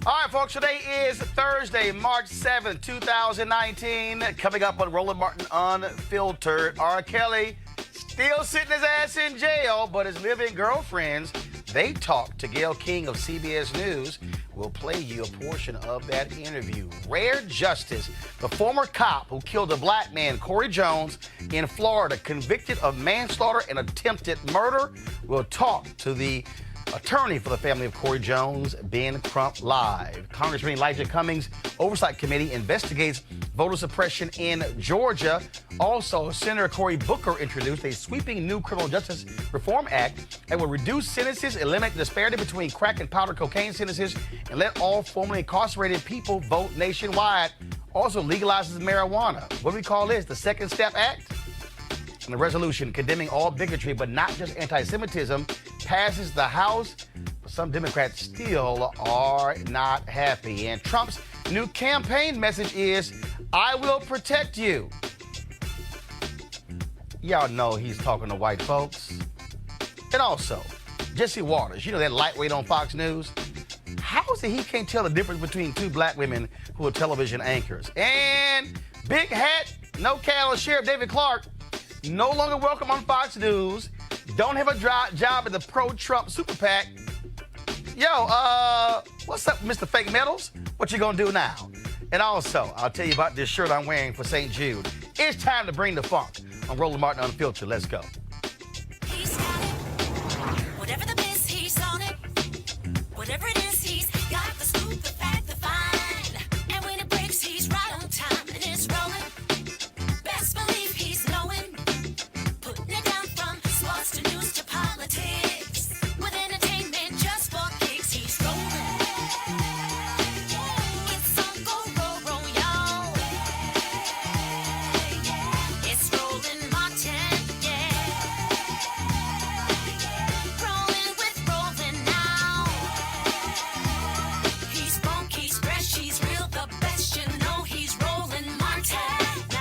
All right, folks, today is Thursday, March 7th, 2019. Coming up on Roland Martin Unfiltered, R. Kelly still sitting his ass in jail, but his living girlfriends, they talked to Gayle King of CBS News. We'll play you a portion of that interview. Rare justice. The former cop who killed a black man, Cory Jones, in Florida, convicted of manslaughter and attempted murder. We'll talk to the attorney for the family of Cory Jones, Ben Crump, live. Congressman Elijah Cummings' Oversight Committee investigates voter suppression in Georgia. Also, Senator Cory Booker introduced a sweeping new criminal justice reform act that will reduce sentences, eliminate the disparity between crack and powder cocaine sentences, and let all formerly incarcerated people vote nationwide. Also legalizes marijuana. What do we call this? The Second Step Act? And the resolution condemning all bigotry, but not just anti-Semitism, passes the House, but some Democrats still are not happy. And Trump's new campaign message is, I will protect you. Y'all know he's talking to white folks. And also, Jesse Waters, you know that lightweight on Fox News? How is it he can't tell the difference between two black women who are television anchors? And big hat, no cattle, Sheriff David Clark, no longer welcome on Fox News. Don't have a job at the pro-Trump super PAC. Yo, what's up, Mr. Fake Metals? What you gonna do now? And also, I'll tell you about this shirt I'm wearing for St. Jude. It's time to bring the funk. I'm Roland Martin Unfiltered. Let's go. He's got it. Whatever the biz, he's on it. Whatever it is, he's got the scoop, the fact, the find. And when it breaks, he's right on time and it's rolling. Best believe he's knowing. Putting it down from sports to news to politics. With entertainment just for kicks, he's rolling. It's on go, roll, y'all. It's Roland Martin, yeah. Rolling with Roland now. He's funk, he's fresh, he's real, the best, you know he's Roland Martin now.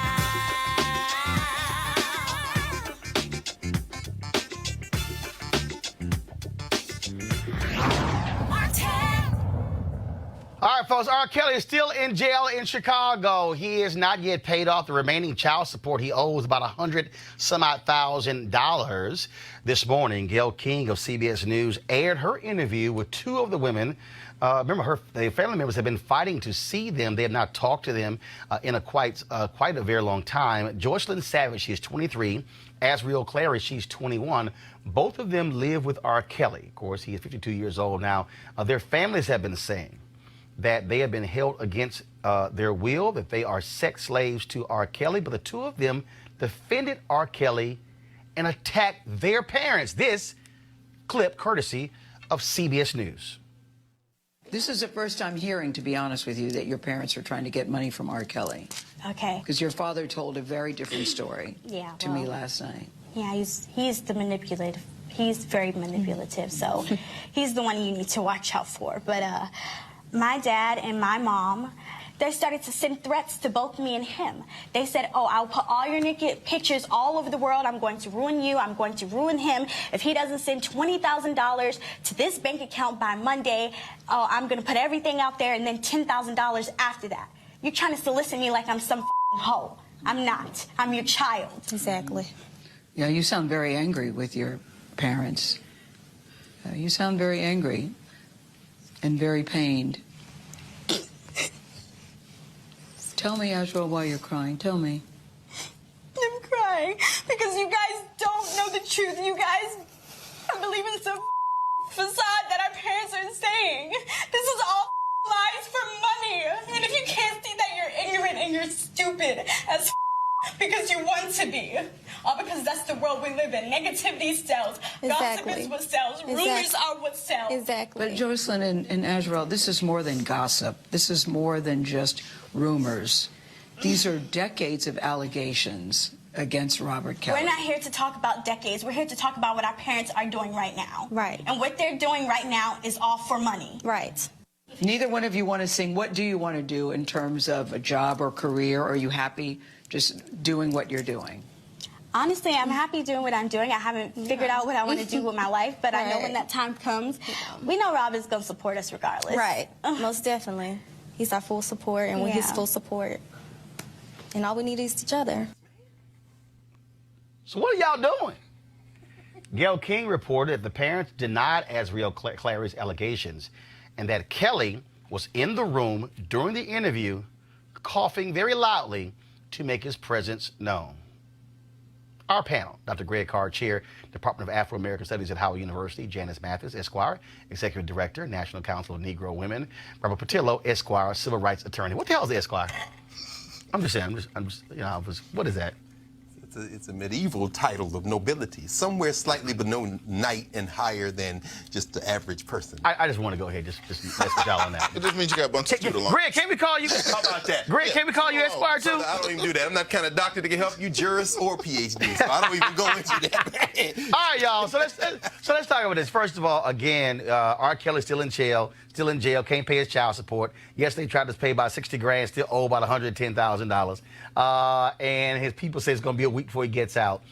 All right, folks, R. Kelly is still in jail in Chicago. He has not yet paid off the remaining child support he owes, about $100,000. This morning, Gayle King of CBS News aired her interview with two of the women. Remember, the family members have been fighting to see them. They have not talked to them in quite a very long time. Joycelyn Savage, she's 23. Asriel Clary, she's 21. Both of them live with R. Kelly. Of course, he is 52 years old now. Their families have been saying that they have been held against their will, that they are sex slaves to R. Kelly, but the two of them defended R. Kelly and attacked their parents. This clip courtesy of CBS News. This is the first time hearing, to be honest with you, that your parents are trying to get money from R. Kelly. Okay. Because your father told a very different story to me last night. Yeah, he's the manipulative. He's very manipulative, so he's the one you need to watch out for. But my dad and my mom, they started to send threats to both me and him. They said, oh, I'll put all your naked pictures all over the world. I'm going to ruin you. I'm going to ruin him. If he doesn't send $20,000 to this bank account by Monday, oh, I'm going to put everything out there and then $10,000 after that. You're trying to solicit me like I'm some hoe. I'm not. I'm your child. Exactly. Yeah, you sound very angry with your parents. You sound very angry and very pained. Tell me, Asriel, why you're crying. Tell me. I'm crying because you guys don't know the truth. You guys believe in some facade that our parents are saying. This is all lies for money. And if you can't see that, you're ignorant and you're stupid as because you want to be. All because that's the world we live in. Negativity sells. Exactly. Gossip is what sells. Rumors are what sells. Exactly. But Joycelyn and Asriel, this is more than gossip. This is more than just rumors. These are decades of allegations against Robert Kelly. We're not here to talk about decades. We're here to talk about what our parents are doing right now. Right. And what they're doing right now is all for money. Right. Neither one of you want to sing. What do you want to do in terms of a job or career? Are you happy just doing what you're doing? Honestly, I'm happy doing what I'm doing. I haven't figured out what I want to do with my life, but I know when that time comes, we know Rob is going to support us regardless. Right. Most definitely. He's our full support, and with his full support, and all we need is each other. So what are y'all doing? Gayle King reported that the parents denied Azriel Clary's allegations and that Kelly was in the room during the interview coughing very loudly to make his presence known. Our panel, Dr. Greg Carr, Chair, Department of Afro-American Studies at Howard University, Janice Mathis, Esquire, Executive Director, National Council of Negro Women, Robert Patillo, Esquire, Civil Rights Attorney. What the hell is Esquire? I'm just saying, what is that? It's a medieval title of nobility, somewhere slightly below knight and higher than just the average person. I just want to go ahead, just mess with y'all on that. It just means you got a bunch of student loans. Greg, can we call you? How about that? Greg, can we call you Esquire too? I don't even do that. I'm not the kind of doctor that can help you, jurist or PhD, so I don't even go into that. All right, y'all. So let's talk about this. First of all, again, R. Kelly's still in jail, can't pay his child support. Yes, they tried to pay about $60,000, still owe about $110,000. And his people say it's going to be a week before he gets out.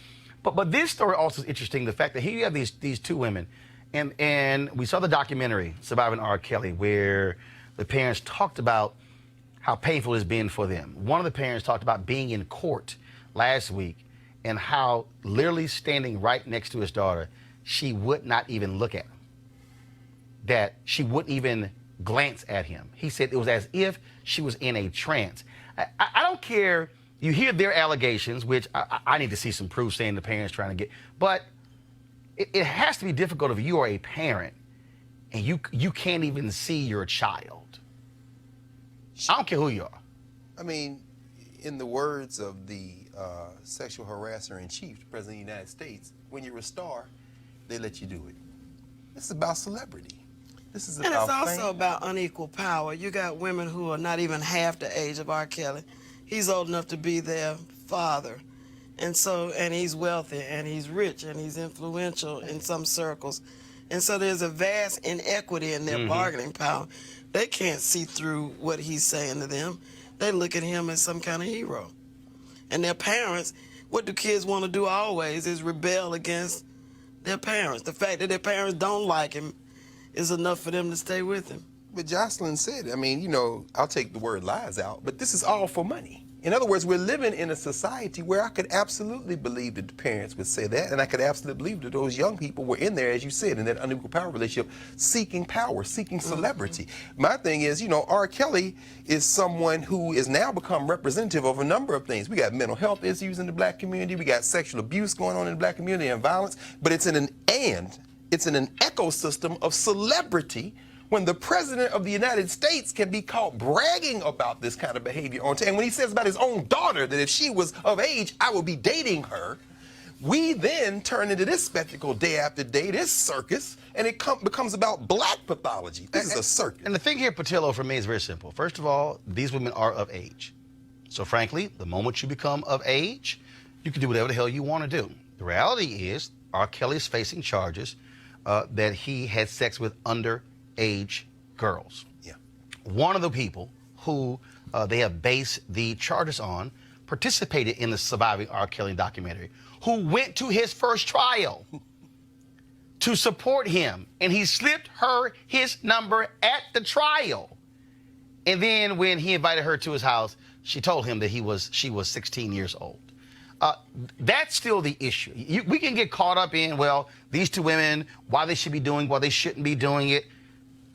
But this story also is interesting. The fact that here you have these two women, and we saw the documentary Surviving R. Kelly, where the parents talked about how painful it's been for them. One of the parents talked about being in court last week and how literally standing right next to his daughter, she would not even look at him. That she wouldn't even glance at him. He said it was as if she was in a trance. I don't care. You hear their allegations, which I need to see some proof saying the parents trying to get. But it has to be difficult if you are a parent and you can't even see your child. I don't care who you are. I mean, in the words of the sexual harasser in chief, the President of the United States, when you're a star, they let you do it. This is about celebrity. This is about and it's also fame. about unequal power. You got women who are not even half the age of R. Kelly. He's old enough to be their father. And he's wealthy, and he's rich, and he's influential in some circles. And so there's a vast inequity in their bargaining power. They can't see through what he's saying to them. They look at him as some kind of hero. And their parents, what do kids want to do always is rebel against their parents. The fact that their parents don't like him is enough for them to stay with him. But Jocelyn said, I mean, you know, I'll take the word lies out, but this is all for money. In other words, we're living in a society where I could absolutely believe that the parents would say that, and I could absolutely believe that those young people were in there, as you said, in that unequal power relationship, seeking power, seeking celebrity. My thing is, you know, R. Kelly is someone who is now become representative of a number of things. We got mental health issues in the black community, we got sexual abuse going on in the black community and violence, but it's in an ecosystem of celebrity when the President of the United States can be caught bragging about this kind of behavior on TV. And when he says about his own daughter that if she was of age, I would be dating her, we then turn into this spectacle day after day, this circus, and it becomes about black pathology. This is a circus. And the thing here, Patillo, for me is very simple. First of all, these women are of age. So frankly, the moment you become of age, you can do whatever the hell you want to do. The reality is R. Kelly is facing charges that he had sex with underage girls. Yeah. One of the people who they have based the charges on participated in the Surviving R. Kelly documentary, who went to his first trial to support him, and he slipped her his number at the trial. And then when he invited her to his house, she told him that she was 16 years old. That's still the issue. We can get caught up in, well, these two women, why they should be doing, why they shouldn't be doing it.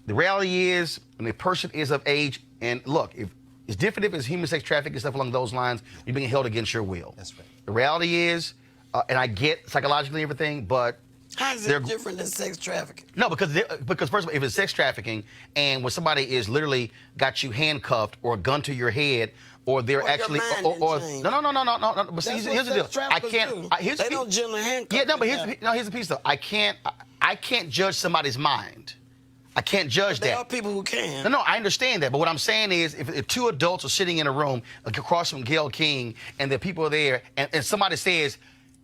The reality is, when a person is of age, and look, if it's different if it's human sex trafficking and stuff along those lines, you're being held against your will. That's right. The reality is, and I get psychologically everything, but How is it different than sex trafficking? no, because first of all, if it's sex trafficking, and when somebody is literally got you handcuffed or a gun to your head, or they're Or actually, your mind didn't change. no. But see, That's here's what the deal. sex I traffickers can't. do. Here's They the don't generally handcuff Yeah, no, but you. here's the piece though. I can't judge somebody's mind. I can't judge There that. are people who can. No, I understand that. But what I'm saying is, if two adults are sitting in a room across from Gayle King, and the people are there, and somebody says,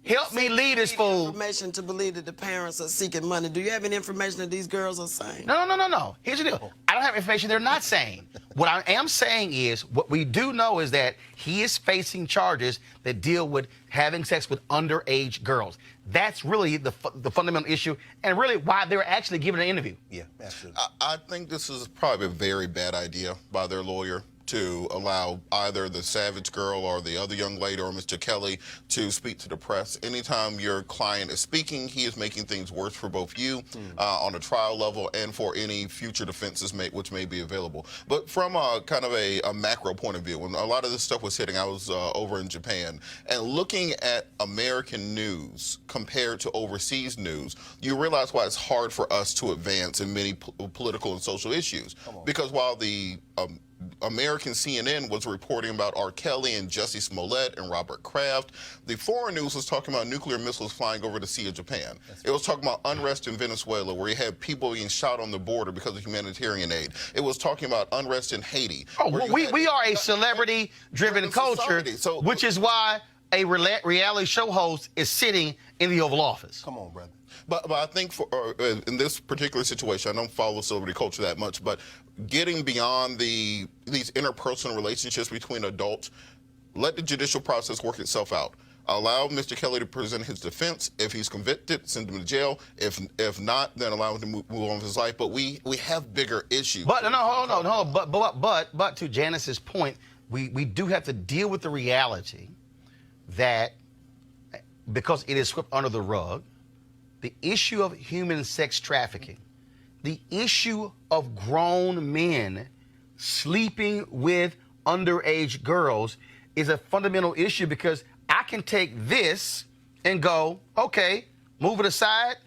Help me lead this fool. Information to believe that the parents are seeking money. Do you have any information that these girls are saying? No. Here's the deal. I don't have information they're not saying. What I am saying is, what we do know is that he is facing charges that deal with having sex with underage girls. That's really the fundamental issue, and really why they're actually giving an interview. Yeah, absolutely. I think this is probably a very bad idea by their lawyer to allow either the Savage girl or the other young lady or Mr. Kelly to speak to the press. Anytime your client is speaking, he is making things worse for both you on a trial level and for any future defenses which may be available. But from a kind of a macro point of view, when a lot of this stuff was hitting, I was over in Japan, and looking at American news compared to overseas news, you realize why it's hard for us to advance in many political and social issues. Because while the American CNN was reporting about R. Kelly and Jussie Smollett and Robert Kraft, the foreign news was talking about nuclear missiles flying over the Sea of Japan. It was talking about unrest in Venezuela, where you had people being shot on the border because of humanitarian aid. It was talking about unrest in Haiti. Oh, we are a celebrity-driven culture, which is why a reality show host is sitting in the Oval Office. Come on, brother. But I think in this particular situation, I don't follow celebrity culture that much, but getting beyond these interpersonal relationships between adults, let the judicial process work itself out. Allow Mr. Kelly to present his defense. If he's convicted, send him to jail. If not, then allow him to move on with his life. But we have bigger issues. But hold on. But to Janice's point, we do have to deal with the reality that because it is swept under the rug, the issue of human sex trafficking, the issue of grown men sleeping with underage girls is a fundamental issue, because I can take this and go, okay, move it aside,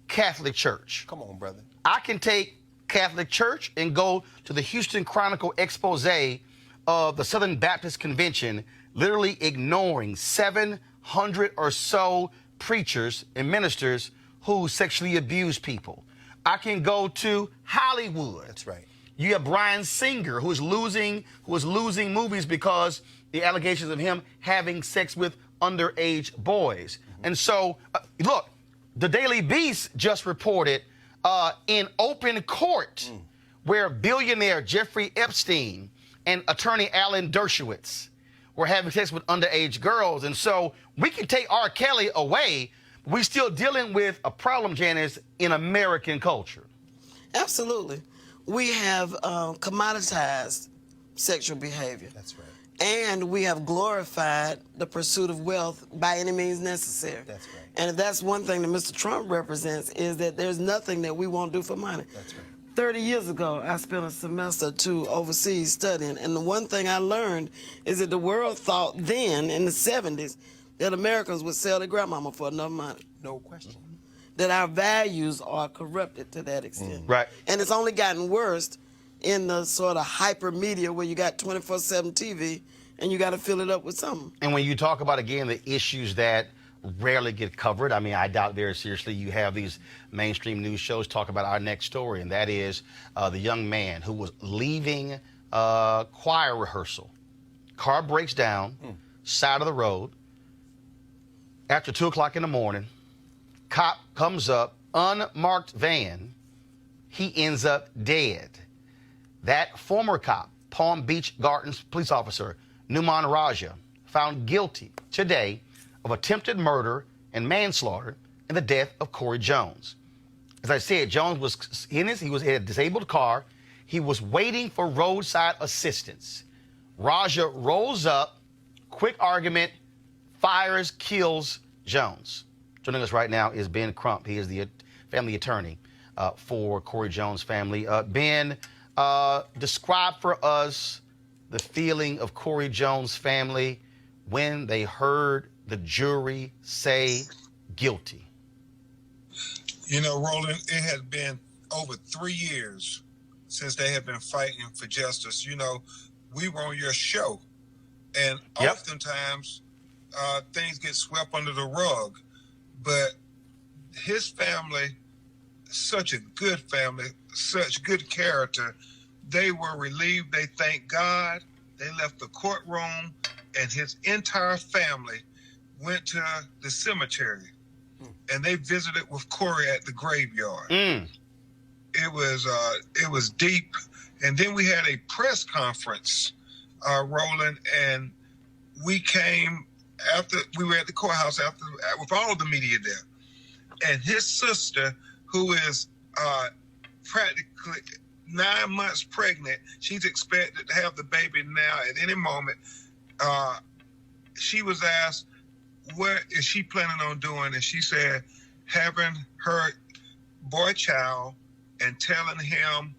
Catholic Church. Come on, brother. I can take Catholic Church and go to the Houston Chronicle expose of the Southern Baptist Convention, literally ignoring 700 or so preachers and ministers who sexually abuse people. I can go to Hollywood. That's right. You have Bryan Singer, who is losing movies because the allegations of him having sex with underage boys. And so, look, the Daily Beast just reported in open court where billionaire Jeffrey Epstein and attorney Alan Dershowitz were having sex with underage girls. And so we can take R. Kelly away, but we're still dealing with a problem, Janice, in American culture. Absolutely. We have commoditized sexual behavior. That's right. And we have glorified the pursuit of wealth by any means necessary. That's right. And if that's one thing that Mr. Trump represents, is that there's nothing that we won't do for money. That's right. 30 years ago, I spent a semester or two overseas studying, and the one thing I learned is that the world thought then, in the 70s, that Americans would sell their grandmama for enough money. No question. That our values are corrupted to that extent. Right. And it's only gotten worse in the sort of hyper media where you got 24/7 TV and you got to fill it up with something. And when you talk about, again, the issues that rarely get covered, I mean, I doubt very seriously you have these mainstream news shows talk about our next story, and that is the young man who was leaving choir rehearsal. Car breaks down, side of the road. After 2 o'clock in the morning, cop comes up, unmarked van. He ends up dead. That former cop, Palm Beach Gardens police officer, Numan Raja, found guilty today of attempted murder and manslaughter in the death of Cory Jones. As I said, Jones was in a disabled car. He was waiting for roadside assistance. Raja rolls up, quick argument, fires, kills Jones. Joining us right now is Ben Crump. He is the family attorney for Cory Jones' family. Ben, describe for us the feeling of Cory Jones' family when they heard the jury say guilty. You know, Roland, it has been over 3 years since they have been fighting for justice. You know, we were on your show, and oftentimes things get swept under the rug. But his family, such a good family, such good character, they were relieved. They thanked God. They left the courtroom, and his entire family went to the cemetery, and they visited with Cory at the graveyard. It was deep. And then we had a press conference, Roland, and we came after we were at the courthouse with all of the media there. And his sister, who is practically 9 months pregnant, she's expected to have the baby now at any moment. She was asked, what is she planning on doing? And she said, having her boy child and telling him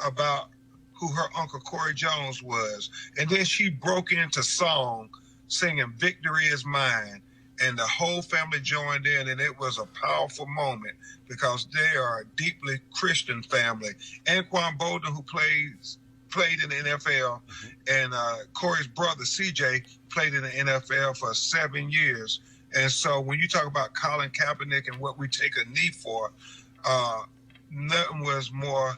about who her Uncle Cory Jones was. And then she broke into song singing Victory Is Mine. And the whole family joined in, and it was a powerful moment because they are a deeply Christian family. Anquan Bolden, who played in the NFL, and Cory's brother, CJ, played in the NFL for 7 years. And so when you talk about Colin Kaepernick and what we take a knee for, nothing was more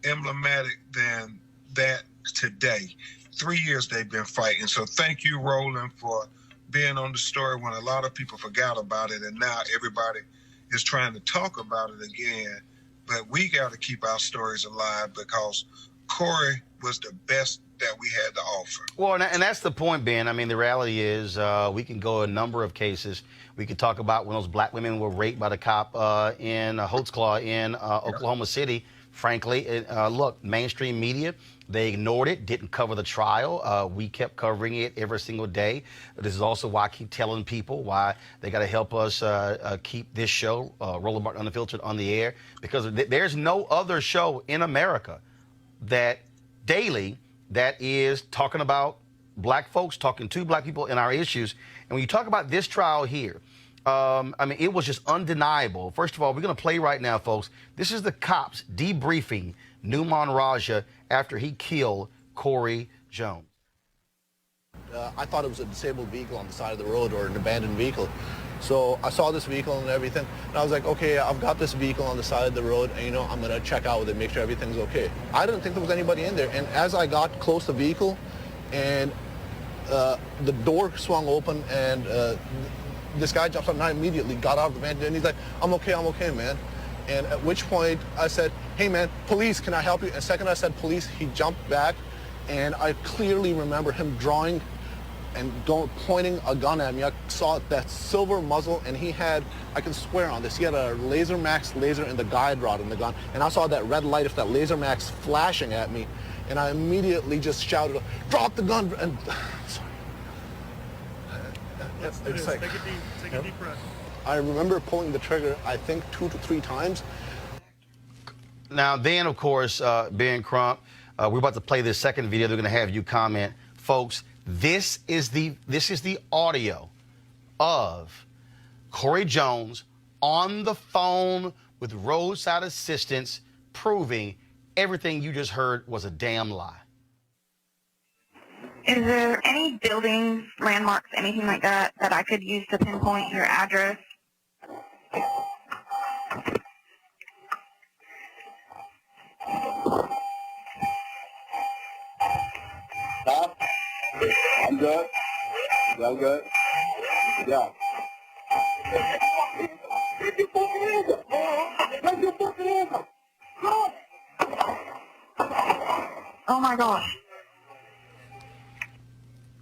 emblematic than that today. 3 years they've been fighting. So thank you, Roland, for being on the story when a lot of people forgot about it, and now everybody is trying to talk about it again. But we got to keep our stories alive because Cory was the best that we had to offer. Well, and that's the point, Ben. I mean, the reality is we can go a number of cases. We could talk about when those black women were raped by the cop in Holtzclaw in Oklahoma City. Frankly, look, mainstream media, they ignored it, didn't cover the trial. We kept covering it every single day. This is also why I keep telling people why they got to help us keep this show, Roland Martin Unfiltered, on the air, because there's no other show in America that daily that is talking about black folks, talking to black people and our issues. And when you talk about this trial here, I mean, it was just undeniable. First of all, we're going to play right now, folks. This is the cops debriefing Numan Raja after he killed Cory Jones. I thought it was a disabled vehicle on the side of the road or an abandoned vehicle. So I saw this vehicle and everything, and I was like, okay, I've got this vehicle on the side of the road, and, I'm going to check out with it, make sure everything's okay. I didn't think there was anybody in there, and as I got close to the vehicle, and the door swung open, and this guy jumps up, and I immediately got out of the van, and he's like, I'm okay, man. And at which point I said, hey, man, police, can I help you? And the second I said police, he jumped back, and I clearly remember him drawing and pointing a gun at me. I saw that silver muzzle, and he had, I can swear on this, he had a Laser Max laser in the guide rod in the gun, and I saw that red light of that Laser Max flashing at me, and I immediately just shouted, drop the gun, and sorry. It's like, take a deep breath. I remember pulling the trigger, I think 2 to 3 times. Now, then, of course, Ben Crump, we're about to play this second video. They're going to have you comment. Folks, this is the audio of Cory Jones on the phone with roadside assistance proving everything you just heard was a damn lie. Is there any buildings, landmarks, anything like that that I could use to pinpoint your address? Huh? I'm good. I'm good. Yeah. Get your fucking hands up. Get your fucking hands up. Oh my gosh.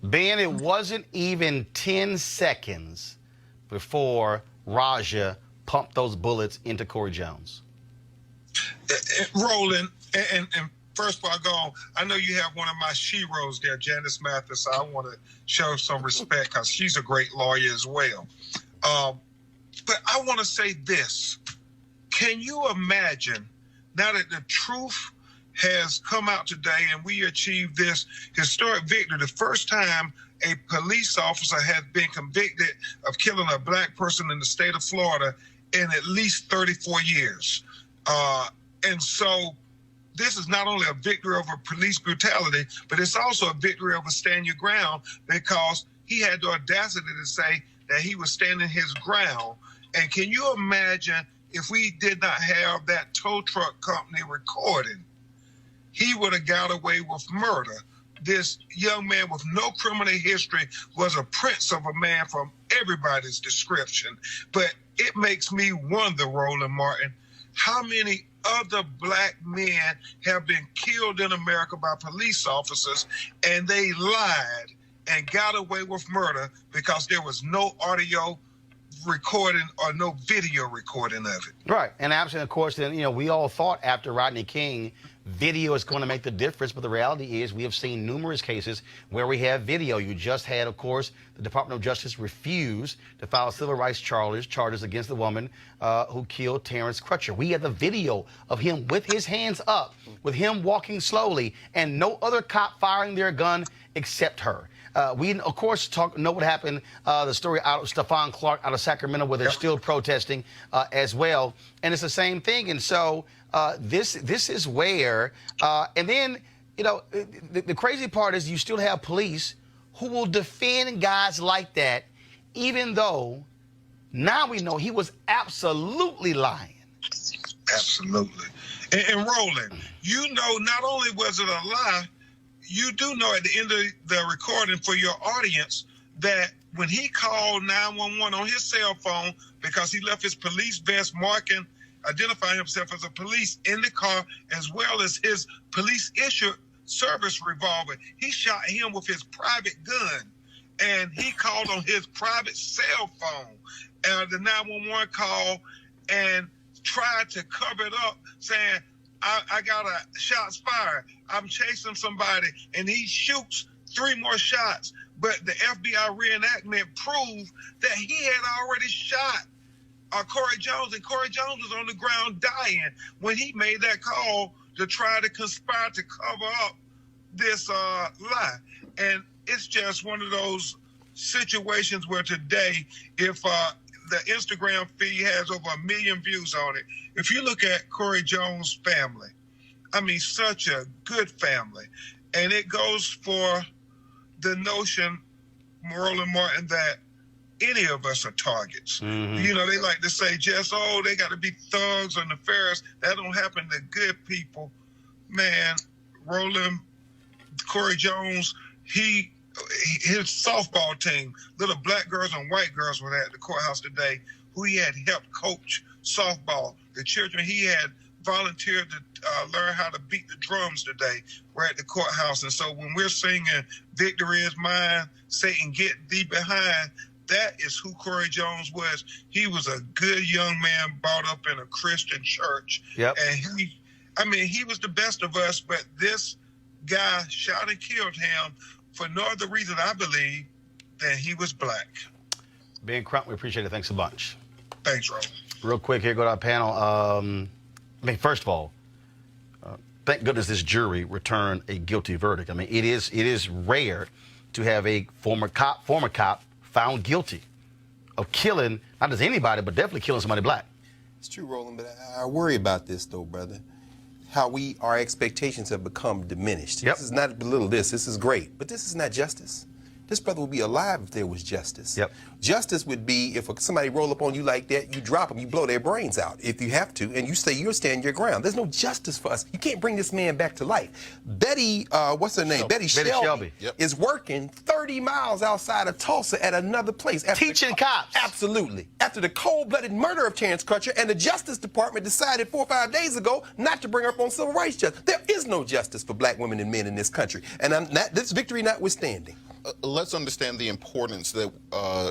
Ben, it wasn't even 10 seconds before Raja pumped those bullets into Cory Jones. Roland, and first of all, go on. I know you have one of my sheroes there, Janice Mathis. So I want to show some respect because she's a great lawyer as well. But I want to say this. Can you imagine, now that the truth has come out today and we achieved this historic victory, the first time a police officer has been convicted of killing a black person in the state of Florida in at least 34 years. And so this is not only a victory over police brutality, but it's also a victory over stand your ground, because he had the audacity to say that he was standing his ground. And can you imagine if we did not have that tow truck company recording? He would have got away with murder. This young man with no criminal history was a prince of a man from everybody's description. But it makes me wonder, Roland Martin, how many other black men have been killed in America by police officers, and they lied and got away with murder because there was no audio recording or no video recording of it. Right. And absolutely, of course, then, we all thought after Rodney King, video is going to make the difference. But the reality is we have seen numerous cases where we have video. You just had, of course, the Department of Justice refuse to file civil rights charges against the woman who killed Terrence Crutcher. We had the video of him with his hands up, with him walking slowly, and no other cop firing their gun except her. We, of course, know what happened, the story out of Stephon Clark out of Sacramento, where they're still protesting as well. And it's the same thing. And so this is where, and then, the crazy part is you still have police who will defend guys like that, even though now we know he was absolutely lying. Absolutely. And Roland, not only was it a lie, you do know at the end of the recording for your audience that when he called 911 on his cell phone because he left his police vest identifying himself as a police in the car, as well as his police-issued service revolver, he shot him with his private gun, and he called on his private cell phone, the 911 call, and tried to cover it up, saying, I got shots fired. I'm chasing somebody, and he shoots 3 more shots. But the FBI reenactment proved that he had already shot Cory Jones, and Cory Jones was on the ground dying when he made that call to try to conspire to cover up this lie. And it's just one of those situations where today, if the Instagram feed has over 1 million views on it. If you look at Cory Jones' family, I mean, such a good family. And it goes for the notion, Roland Martin, that any of us are targets. Mm-hmm. They like to say they got to be thugs or nefarious. That don't happen to good people. Man, Roland, Cory Jones, his softball team, little black girls and white girls were at the courthouse today, who he had helped coach softball. The children he had volunteered to learn how to beat the drums today were at the courthouse. And so when we're singing "Victory is Mine, Satan get thee behind," that is who Cory Jones was. He was a good young man brought up in a Christian church. Yep. And he was the best of us, but this guy shot and killed him for no other reason, I believe, than he was black. Ben Crump, we appreciate it. Thanks a bunch. Thanks, Roland. Real quick here, go to our panel. First of all, thank goodness this jury returned a guilty verdict. It is rare to have a former cop found guilty of killing, not just anybody, but definitely killing somebody black. It's true, Roland, but I worry about this, though, brother. How our expectations have become diminished. Yep. This is not belittle this is great, but this is not justice. This brother would be alive if there was justice. Yep. Justice would be if somebody roll up on you like that, you drop them, you blow their brains out if you have to, and you say you'll stand your ground. There's no justice for us. You can't bring this man back to life. Betty, what's her name? Betty Shelby is working 30 miles outside of Tulsa at another place. Teaching cops. Absolutely. After the cold-blooded murder of Terrence Crutcher, and the Justice Department decided 4 or 5 days ago not to bring her up on civil rights justice. There is no justice for black women and men in this country. And this victory notwithstanding. Let's understand the importance that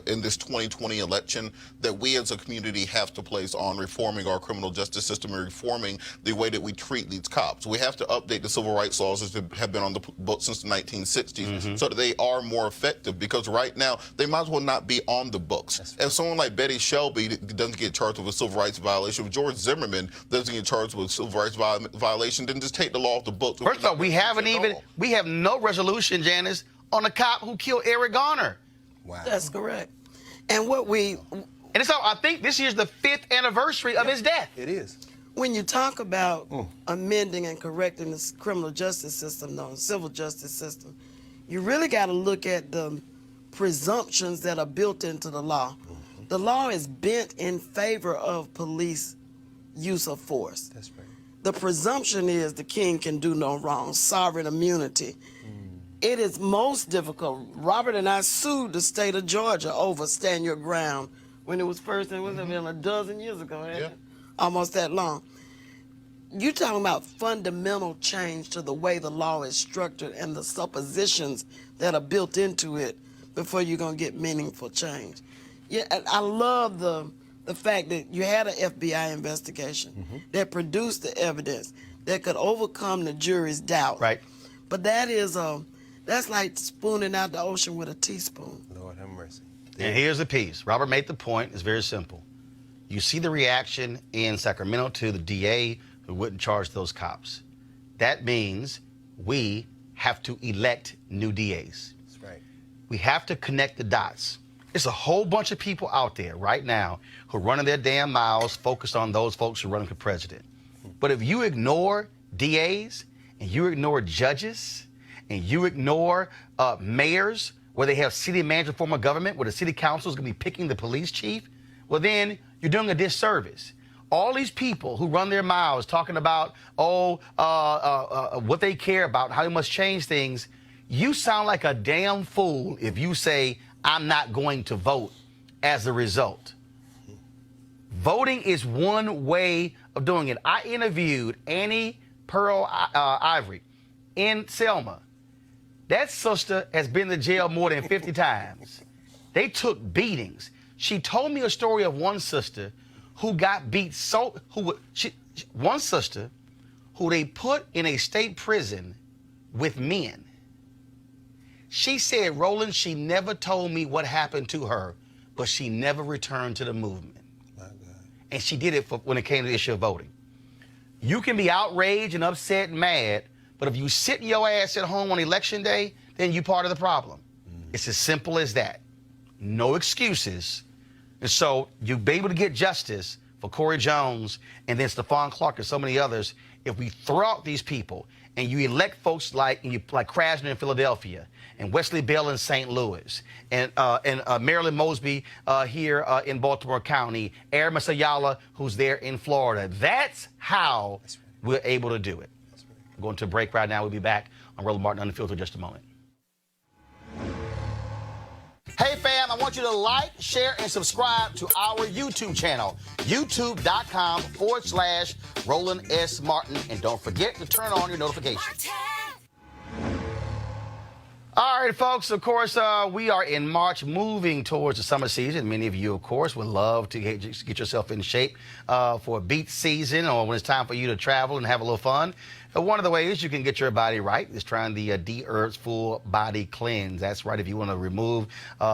in this 2020 election that we as a community have to place on reforming our criminal justice system and reforming the way that we treat these cops. We have to update the civil rights laws that have been on the books since the 1960s so that they are more effective, because right now they might as well not be on the books. If someone like Betty Shelby doesn't get charged with a civil rights violation, if George Zimmerman doesn't get charged with a civil rights violation, then just take the law off the books. First of all, we have no resolution, Janice, on the cop who killed Eric Garner. Wow. That's correct. And I think this year's the 5th anniversary of his death. It is. When you talk about amending and correcting the criminal justice system, the civil justice system, you really got to look at the presumptions that are built into the law. The law is bent in favor of police use of force. That's right. The presumption is the king can do no wrong, sovereign immunity. It is most difficult. Robert and I sued the state of Georgia over Stand Your Ground when it was first, and it was a dozen years ago, almost that long. You're talking about fundamental change to the way the law is structured and the suppositions that are built into it before you're going to get meaningful change. Yeah, and I love the fact that you had an FBI investigation that produced the evidence that could overcome the jury's doubt. Right. But that's like spooning out the ocean with a teaspoon. Lord have mercy. And here's the piece. Robert made the point. It's very simple. You see the reaction in Sacramento to the DA who wouldn't charge those cops. That means we have to elect new DAs. That's right. We have to connect the dots. There's a whole bunch of people out there right now who are running their damn mouths focused on those folks who are running for president. But if you ignore DAs and you ignore judges and you ignore mayors where they have city manager form of government where the city council is going to be picking the police chief, well, then you're doing a disservice. All these people who run their mouths talking about, what they care about, how they must change things, you sound like a damn fool if you say, I'm not going to vote as a result. Voting is one way of doing it. I interviewed Annie Pearl Ivory in Selma. That sister has been to jail more than 50 times. They took beatings. She told me a story of one sister who got beat one sister who they put in a state prison with men. She said, Roland, she never told me what happened to her, but she never returned to the movement. My God. And she did it when it came to the issue of voting. You can be outraged and upset and mad, but if you sit your ass at home on election day, then you're part of the problem. It's as simple as that. No excuses. And so you'll be able to get justice for Corey Jones and then Stephon Clark and so many others if we throw out these people and you elect folks like Krasner in Philadelphia and Wesley Bell in St. Louis and Marilyn Mosby here in Baltimore County, Aramis Ayala, who's there in Florida. That's how we're able to do it. We're going to a break right now. We'll be back on Roland Martin Unfiltered in just a moment. Hey, fam, I want you to like, share, and subscribe to our YouTube channel, youtube.com/Roland S. Martin. And don't forget to turn on your notifications. All right, folks, of course, we are in March, moving towards the summer season. Many of you, of course, would love to get yourself in shape for a beach season or when it's time for you to travel and have a little fun. One of the ways you can get your body right is trying the D-Herbs Full Body Cleanse. That's right. If you want to remove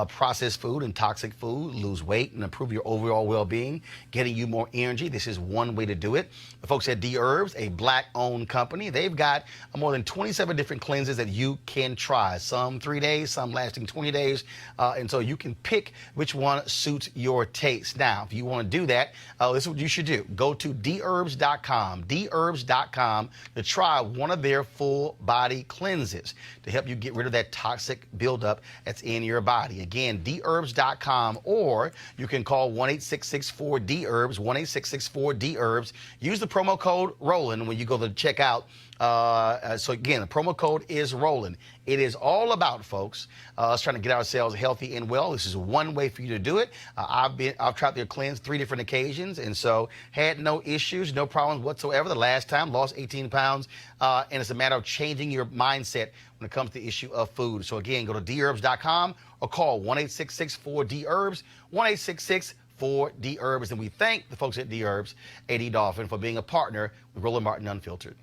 processed food and toxic food, lose weight, and improve your overall well-being, getting you more energy, this is one way to do it. The folks at D-Herbs, a Black-owned company, they've got more than 27 different cleanses that you can try. Some 3 days, some lasting 20 days. And so you can pick which one suits your taste. Now, if you want to do that, this is what you should do. Go to dherbs.com, dherbs.com, to try one of their full body cleanses to help you get rid of that toxic buildup that's in your body. Again, dherbs.com, or you can call 1-866-4-DHERBS, 1-866-4-DHERBS. Use the promo code Roland when you go to check out. So again, the promo code is Roland. It is all about, folks, us trying to get ourselves healthy and well. This is one way for you to do it. I've tried their cleanse 3 different occasions, and so had no issues, no problems whatsoever. The last time, lost 18 pounds, and it's a matter of changing your mindset when it comes to the issue of food. So again, go to dherbs.com or call 1-866-4-DHERBS, 1-866-4-DHERBS, and we thank the folks at D-Herbs, A.D. Dolphin, for being a partner with Roland Martin Unfiltered.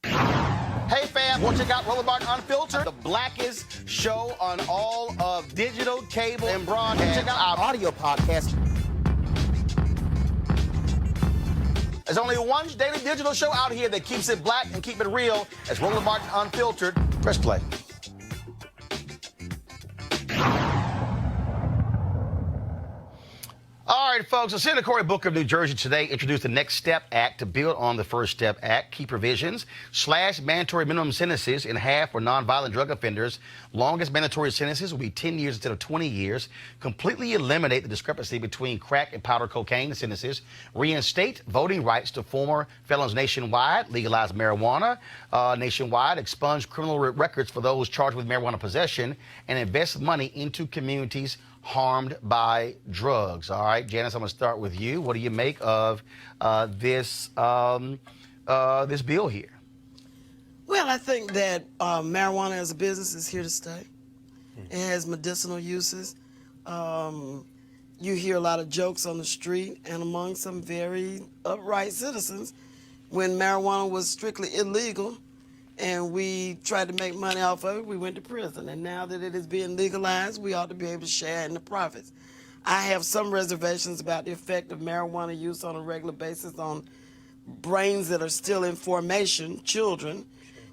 Hey, fam, want to check out Roland Martin Unfiltered, the blackest show on all of digital, cable, and broadcast. Check out our audio podcast. There's only one daily digital show out here that keeps it black and keep it real. It's Roland Martin Unfiltered. Press play. All right, folks. So Senator Cory Booker of New Jersey today introduced the Next Step Act to build on the First Step Act. Key provisions: slash mandatory minimum sentences in half for nonviolent drug offenders. Longest mandatory sentences will be 10 years instead of 20 years. Completely eliminate the discrepancy between crack and powder cocaine sentences. Reinstate voting rights to former felons nationwide. Legalize marijuana nationwide. Expunge criminal records for those charged with marijuana possession. And invest money into communities harmed by drugs. All right, Janice, I'm going to start with you. What do you make of this bill here? Well, I think that marijuana as a business is here to stay. It has medicinal uses. You hear a lot of jokes on the street and among some very upright citizens when marijuana was strictly illegal and we tried to make money off of it, we went to prison. And now that it is being legalized, we ought to be able to share in the profits. I have some reservations about the effect of marijuana use on a regular basis on brains that are still in formation, children.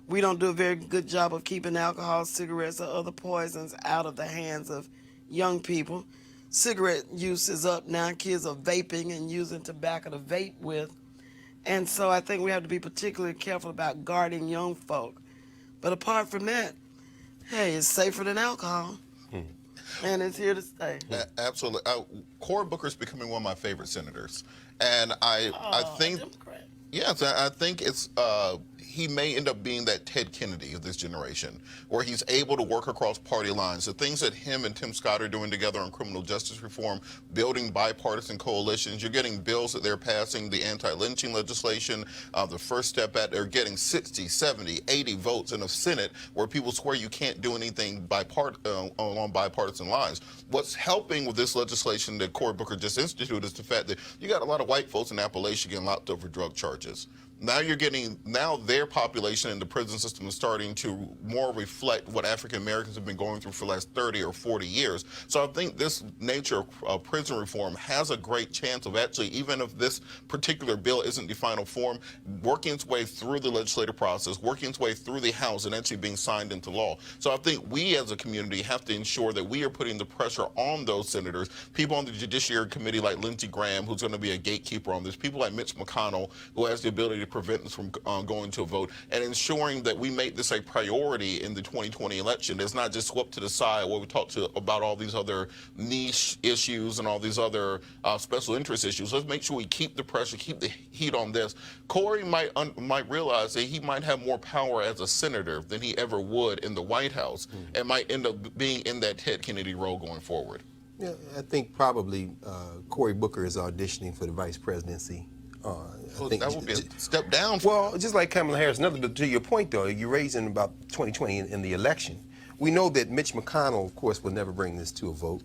We don't do a very good job of keeping alcohol, cigarettes, or other poisons out of the hands of young people. Cigarette use is up now. Kids are vaping and using tobacco to vape with. And so I think we have to be particularly careful about guarding young folk. But apart from that, hey, it's safer than alcohol. And it's here to stay. Absolutely. Cory Booker's becoming one of my favorite senators. And I think, yes, I think it's, he may end up being that Ted Kennedy of this generation, where he's able to work across party lines. The things that him and Tim Scott are doing together on criminal justice reform, building bipartisan coalitions. You're getting bills that they're passing, the anti-lynching legislation, the First Step Act. They're getting 60, 70, 80 votes in a Senate where people swear you can't do anything along bipartisan lines. What's helping with this legislation that Cory Booker just instituted is the fact that you got a lot of white folks in Appalachia getting locked up for drug charges. Now their population in the prison system is starting to more reflect what African Americans have been going through for the last 30 or 40 years. So I think this nature of prison reform has a great chance of actually, even if this particular bill isn't the final form, working its way through the legislative process, working its way through the House and actually being signed into law. So I think we as a community have to ensure that we are putting the pressure on those senators, people on the Judiciary Committee like Lindsey Graham, who's going to be a gatekeeper on this, people like Mitch McConnell, who has the ability to prevent us from going to a vote, and ensuring that we make this a priority in the 2020 election. It's not just swept to the side where we talk about all these other niche issues and all these other special interest issues. Let's make sure we keep the pressure, keep the heat on this. Cory might realize that he might have more power as a senator than he ever would in the White House, and might end up being in that Ted Kennedy role going forward. Yeah, I think probably Cory Booker is auditioning for the vice presidency. I think that would be a step down. Well, just like Kamala Harris. To your point, though, you're raising about 2020 in the election. We know that Mitch McConnell, of course, will never bring this to a vote.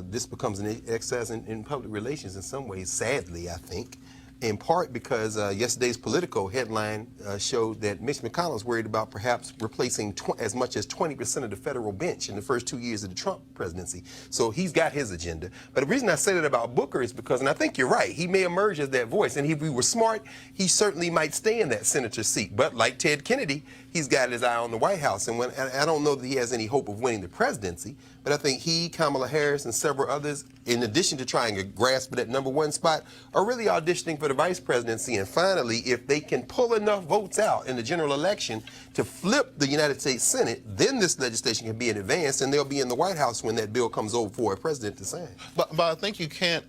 This becomes an exercise in public relations in some ways, sadly, I think, in part because yesterday's Politico headline showed that Mitch McConnell is worried about perhaps replacing as much as 20% of the federal bench in the first 2 years of the Trump presidency. So he's got his agenda. But the reason I say that about Booker is because, and I think you're right, he may emerge as that voice. And if we were smart, he certainly might stay in that senator seat. But like Ted Kennedy, he's got his eye on the White House. And I don't know that he has any hope of winning the presidency, but I think he, Kamala Harris, and several others, in addition to trying to grasp that #1 spot, are really auditioning for the vice presidency. And finally, if they can pull enough votes out in the general election to flip the United States Senate, then this legislation can be in advance, and they'll be in the White House when that bill comes over for a president to sign. But I think you can't,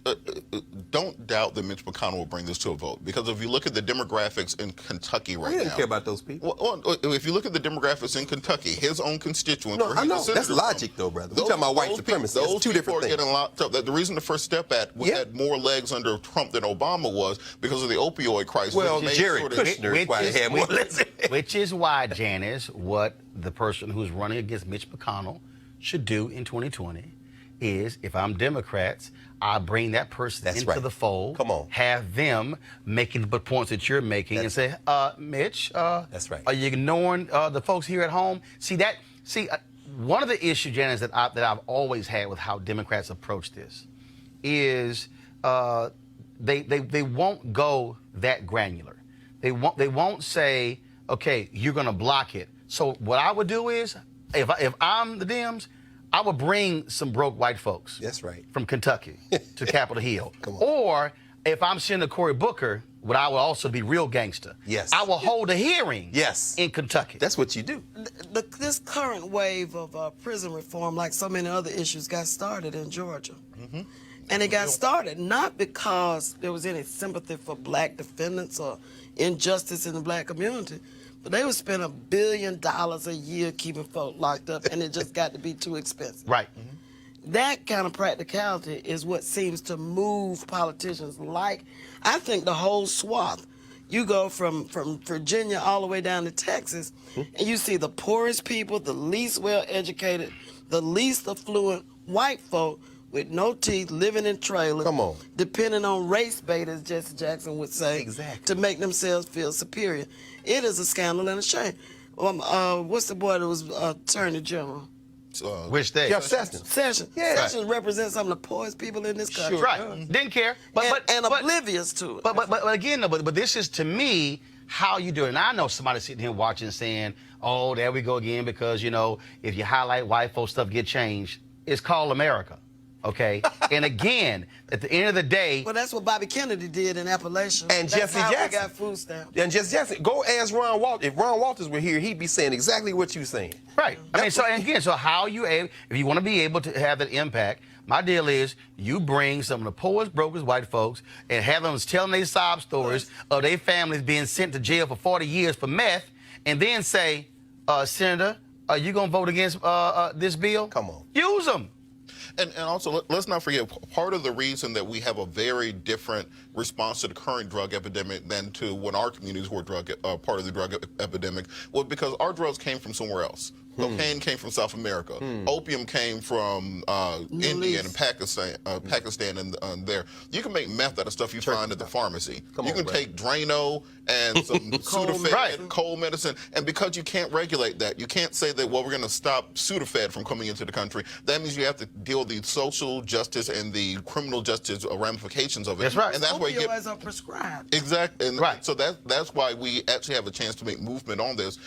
don't doubt that Mitch McConnell will bring this to a vote, because if you look at the demographics in Kentucky right now. We didn't care about those people. Well, if you look at the demographics in Kentucky, his own constituents. No, I know. That's logic, though, brother. We're talking about white supremacy. Those two different things. Getting locked up. The reason the First Step Act had more legs under Trump than Obama was because of the opioid crisis. Well, Jared Kushner is why they had more legs. Which is why, Janice, what the person who's running against Mitch McConnell should do in 2020 is, if I'm Democrats, I bring that person into the fold. Come on. Have them making the points that you're making and say, Mitch, that's right. Are you ignoring the folks here at home? One of the issues, Janice, that I've always had with how Democrats approach this is they won't go that granular. They won't say, okay, you're going to block it. So what I would do is, if I'm the Dems, I would bring some broke white folks. That's right. From Kentucky to Capitol Hill. Come on. Or if I'm Senator Cory Booker, what I would also be real gangster. Yes. I will hold a hearing. Yes. In Kentucky. That's what you do. This current wave of prison reform, like so many other issues, got started in Georgia. Mm-hmm. And it got started not because there was any sympathy for black defendants or injustice in the black community, but they would spend $1 billion a year keeping folk locked up, and it just got to be too expensive. Right. Mm-hmm. That kind of practicality is what seems to move politicians like, I think, the whole swath. You go from Virginia all the way down to Texas, and you see the poorest people, the least well-educated, the least affluent white folk with no teeth, living in trailers, Come on. depending on race bait, as Jesse Jackson would say, Exactly. to make themselves feel superior. It is a scandal and a shame. What's the boy that was Attorney General? Which state? Jeff Sessions. Sessions. Yeah. Sessions represents some of the poorest people in this country. Sure. Right. Didn't care. And oblivious to it. But again, but this is, to me, how you do it. And I know somebody sitting here watching saying, oh, there we go again, because, you know, if you highlight white folks, stuff get changed. It's called America. Okay? And again, at the end of the day... Well, that's what Bobby Kennedy did in Appalachia. And that's Jesse how Jackson. we got food stamps. And Jesse Jackson, go ask Ron Walters. If Ron Walters were here, he'd be saying exactly what you're saying. Right. I mean, so and again, so how you able, if you want to be able to have that impact, my deal is you bring some of the poorest, brokest white folks and have them telling their sob stories of their families being sent to jail for 40 years for meth, and then say, Senator, are you going to vote against this bill? Come on. Use them. And also, let's not forget, part of the reason that we have a very different response to the current drug epidemic than to when our communities were part of the drug epidemic was because our drugs came from somewhere else. Cocaine came from South America. Opium came from India and Pakistan and there. You can make meth out of stuff you find at the pharmacy. You can take Drano and some Sudafed, cold medicine, and because you can't regulate that, you can't say that, well, we're going to stop Sudafed from coming into the country. That means you have to deal with the social justice and the criminal justice ramifications of it. That's right. And that's why you get Opioids are prescribed. exactly. And Right. so that's why we actually have a chance to make movement on this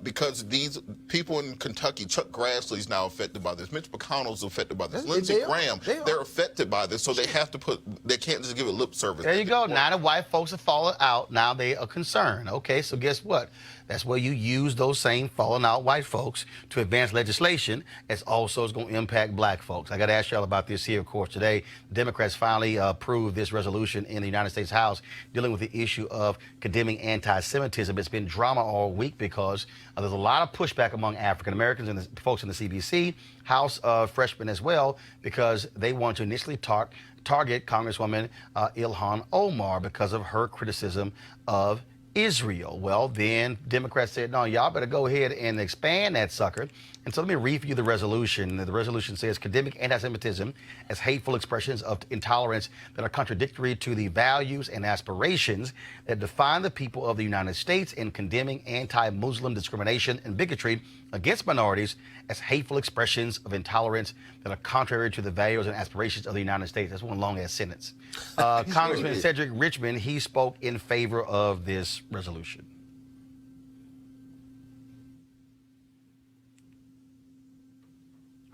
because these people in Kentucky, Chuck Grassley's now affected by this. Mitch McConnell's affected by this. Lindsey Graham, they're affected by this, so they have to they can't just give it lip service. There you go. Now the white folks have fallen out. Now they are concerned. Okay, so guess what? That's where you use those same fallen out white folks to advance legislation as also is going to impact black folks. I got to ask y'all about this here, of course. Today, Democrats finally approved this resolution in the United States House dealing with the issue of condemning anti-Semitism. It's been drama all week because there's a lot of pushback among African Americans and the folks in the CBC, House freshmen as well, because they want to initially target Congresswoman Ilhan Omar because of her criticism of Israel. Well, then Democrats said, no, y'all better go ahead and expand that sucker. And so let me read for you the resolution. The resolution says, condemning anti-Semitism as hateful expressions of intolerance that are contradictory to the values and aspirations that define the people of the United States, and condemning anti-Muslim discrimination and bigotry against minorities as hateful expressions of intolerance that are contrary to the values and aspirations of the United States. That's one long-ass sentence. Congressman Cedric Richmond, he spoke in favor of this resolution.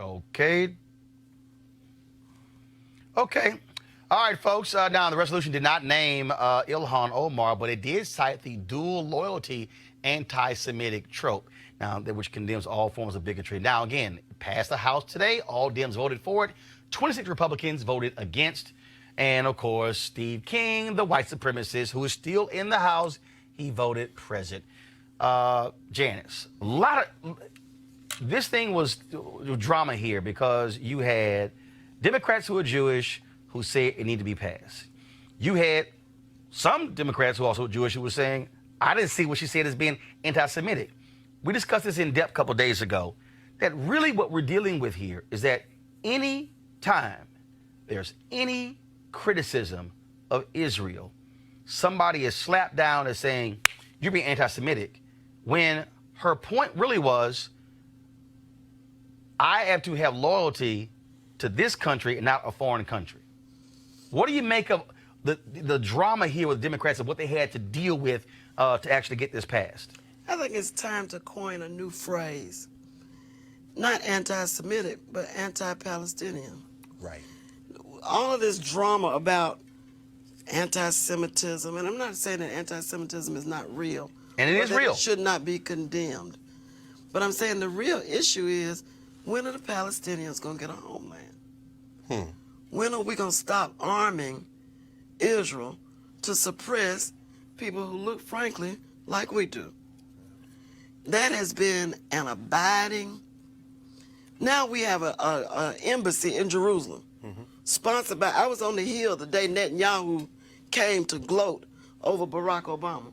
Okay. All right, folks. Now, the resolution did not name Ilhan Omar, but it did cite the dual loyalty anti-Semitic trope, now which condemns all forms of bigotry. Now, again, passed the House today. All Dems voted for it. 26 Republicans voted against. And, of course, Steve King, the white supremacist, who is still in the House, he voted present. Janice, this thing was drama here because you had Democrats who are Jewish who said it needed to be passed. You had some Democrats who also Jewish who were saying, I didn't see what she said as being anti-Semitic. We discussed this in depth a couple days ago, that really what we're dealing with here is that any time there's any criticism of Israel, somebody is slapped down as saying, you're being anti-Semitic, when her point really was, I have to have loyalty to this country and not a foreign country. What do you make of the drama here with Democrats and what they had to deal with to actually get this passed? I think it's time to coin a new phrase. not anti-Semitic, but anti-Palestinian. Right. All of this drama about anti-Semitism, and I'm not saying that anti-Semitism is not real. And it is that real. It should not be condemned. But I'm saying the real issue is, when are the Palestinians going to get a homeland? When are we going to stop arming Israel to suppress people who look, frankly, like we do? That has been an abiding. Now we have an embassy in Jerusalem, sponsored by. I was on the Hill the day Netanyahu came to gloat over Barack Obama.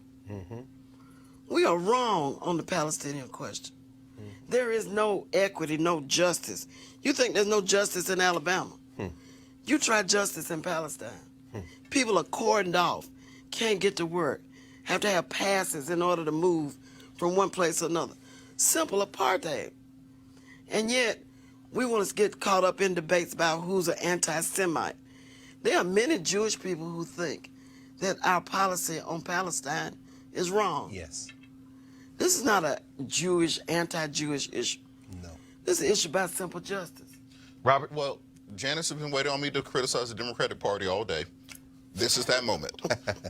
We are wrong on the Palestinian question. There is no equity, no justice. You think there's no justice in Alabama? You try justice in Palestine. People are cordoned off, can't get to work, have to have passes in order to move from one place to another. Simple apartheid. And yet, we want to get caught up in debates about who's an anti-Semite. There are many Jewish people who think that our policy on Palestine is wrong. Yes. This is not a Jewish, anti-Jewish issue. No. This is an issue about simple justice. Robert? Well, Janice has been waiting on me to criticize the Democratic Party all day. This is that moment.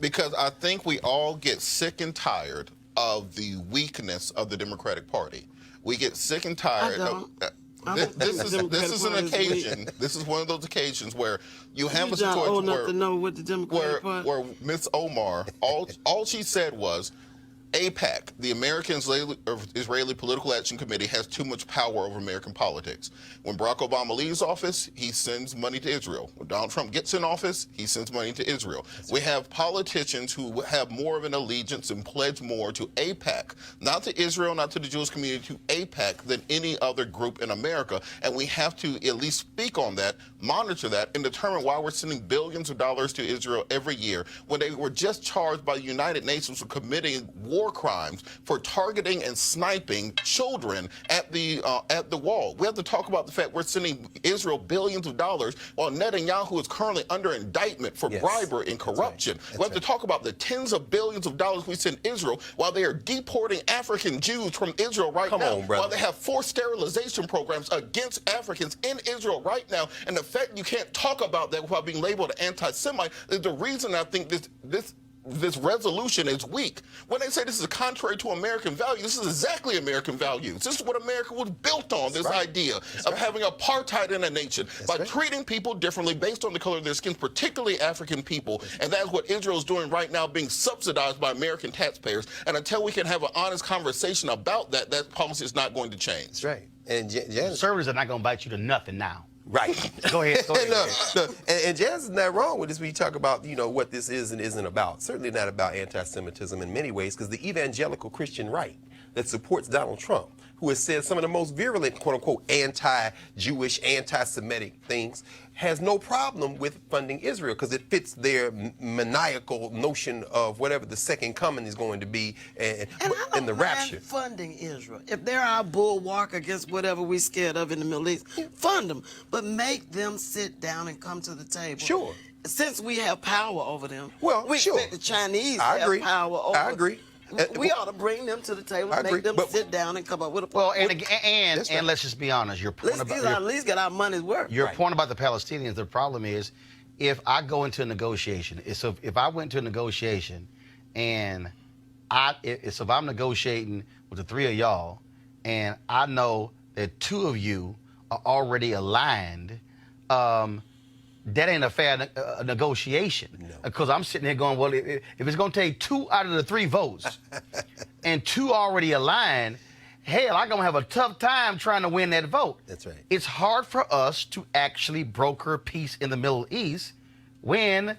Because I think we all get sick and tired of the weakness of the Democratic Party. We get sick and tired of... This is an occasion. This is one of those occasions where you have a situation where Ms. Omar, all she said was, AIPAC, the American Israeli Political Action Committee, has too much power over American politics. When Barack Obama leaves office, he sends money to Israel. When Donald Trump gets in office, he sends money to Israel. We have politicians who have more of an allegiance and pledge more to AIPAC, not to Israel, not to the Jewish community, to AIPAC than any other group in America. And we have to at least speak on that, monitor that, and determine why we're sending billions of dollars to Israel every year when they were just charged by the United Nations for committing war crimes, for targeting and sniping children at the wall. We have to talk about the fact we're sending Israel billions of dollars while Netanyahu is currently under indictment for bribery and corruption. We have to talk about the tens of billions of dollars we send Israel while they are deporting African Jews from Israel right now, while they have forced sterilization programs against Africans in Israel right now. And the fact you can't talk about that without being labeled an anti-Semite is the reason I think this resolution is weak. When they say this is contrary to American values, this is exactly American values. This is what America was built on, this idea of having apartheid in a nation, by treating people differently based on the color of their skin, particularly African people. And that's what Israel is doing right now, being subsidized by American taxpayers. And until we can have an honest conversation about that, that policy is not going to change. That's right. And conservatives are not going to bite you to nothing now. Right. Go ahead. And Jazz is not wrong with this when you talk about, what this is and isn't about. Certainly not about anti-Semitism in many ways, because the evangelical Christian right that supports Donald Trump, who has said some of the most virulent, quote-unquote, anti-Jewish, anti-Semitic things, has no problem with funding Israel because it fits their maniacal notion of whatever the second coming is going to be and the rapture. Funding Israel. If they're our bulwark against whatever we're scared of in the Middle East, fund them. But make them sit down and come to the table. Sure. Since we have power over them, we expect the Chinese have power over I agree. We ought to bring them to the table and make them sit down and come up with a plan. Well, and let's just be honest. Your point about at least get our money's worth. Your point about the Palestinians, the problem is, if I go into a negotiation, so if I went to a negotiation and if I'm negotiating with the three of y'all and I know that two of you are already aligned, that ain't a fair negotiation. Because I'm sitting there going, well, if it's going to take 2 out of the 3 votes and 2 already aligned, hell, I'm going to have a tough time trying to win that vote. That's right. It's hard for us to actually broker peace in the Middle East when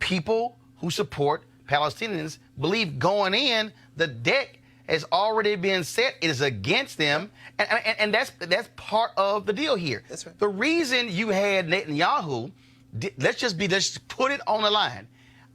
people who support Palestinians believe going in, the deck has already been set. It is against them. And that's part of the deal here. That's right. The reason you had Netanyahu, let's put it on the line.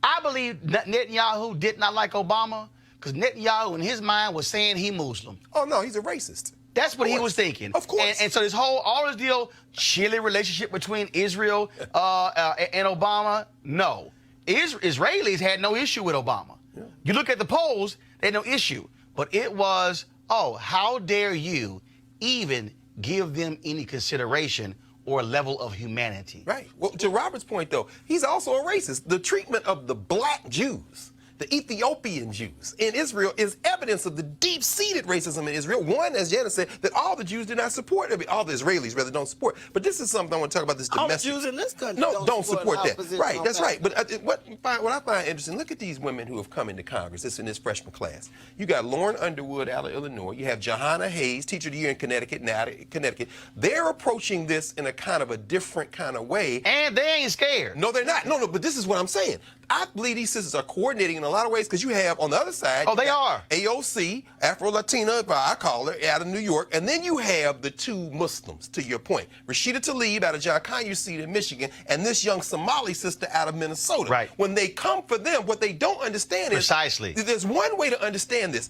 I believe Netanyahu did not like Obama because Netanyahu in his mind was saying he Muslim. Oh, no, he's a racist. That's what he was thinking. Of course. And so all this deal, chilly relationship between Israel and Obama, no. Israelis had no issue with Obama. Yeah. You look at the polls, they had no issue. But it was, how dare you even give them any consideration or level of humanity. Right. Well, to Robert's point, though, he's also a racist. The treatment of the black Jews, the Ethiopian Jews in Israel is evidence of the deep-seated racism in Israel. One, as Janet said, that all the Jews do not support. I mean, all the Israelis, rather, don't support. But this is something I want to talk about, this domestic. All the Jews in this country don't support that. Right, that's right. But But what I find interesting, look at these women who have come into Congress. This in this freshman class. You got Lauren Underwood out of Illinois. You have Johanna Hayes, Teacher of the Year in Connecticut, now out of Connecticut. They're approaching this in a kind of a different kind of way. And they ain't scared. No, they're not. No, but this is what I'm saying. I believe these sisters are coordinating in a lot of ways because you have on the other side. Oh, they are. AOC, Afro-Latina, if I call her, out of New York. And then you have the two Muslims, to your point. Rashida Tlaib out of John Conyers seat in Michigan, and this young Somali sister out of Minnesota. Right. When they come for them, what they don't understand Precisely. is there's one way to understand this.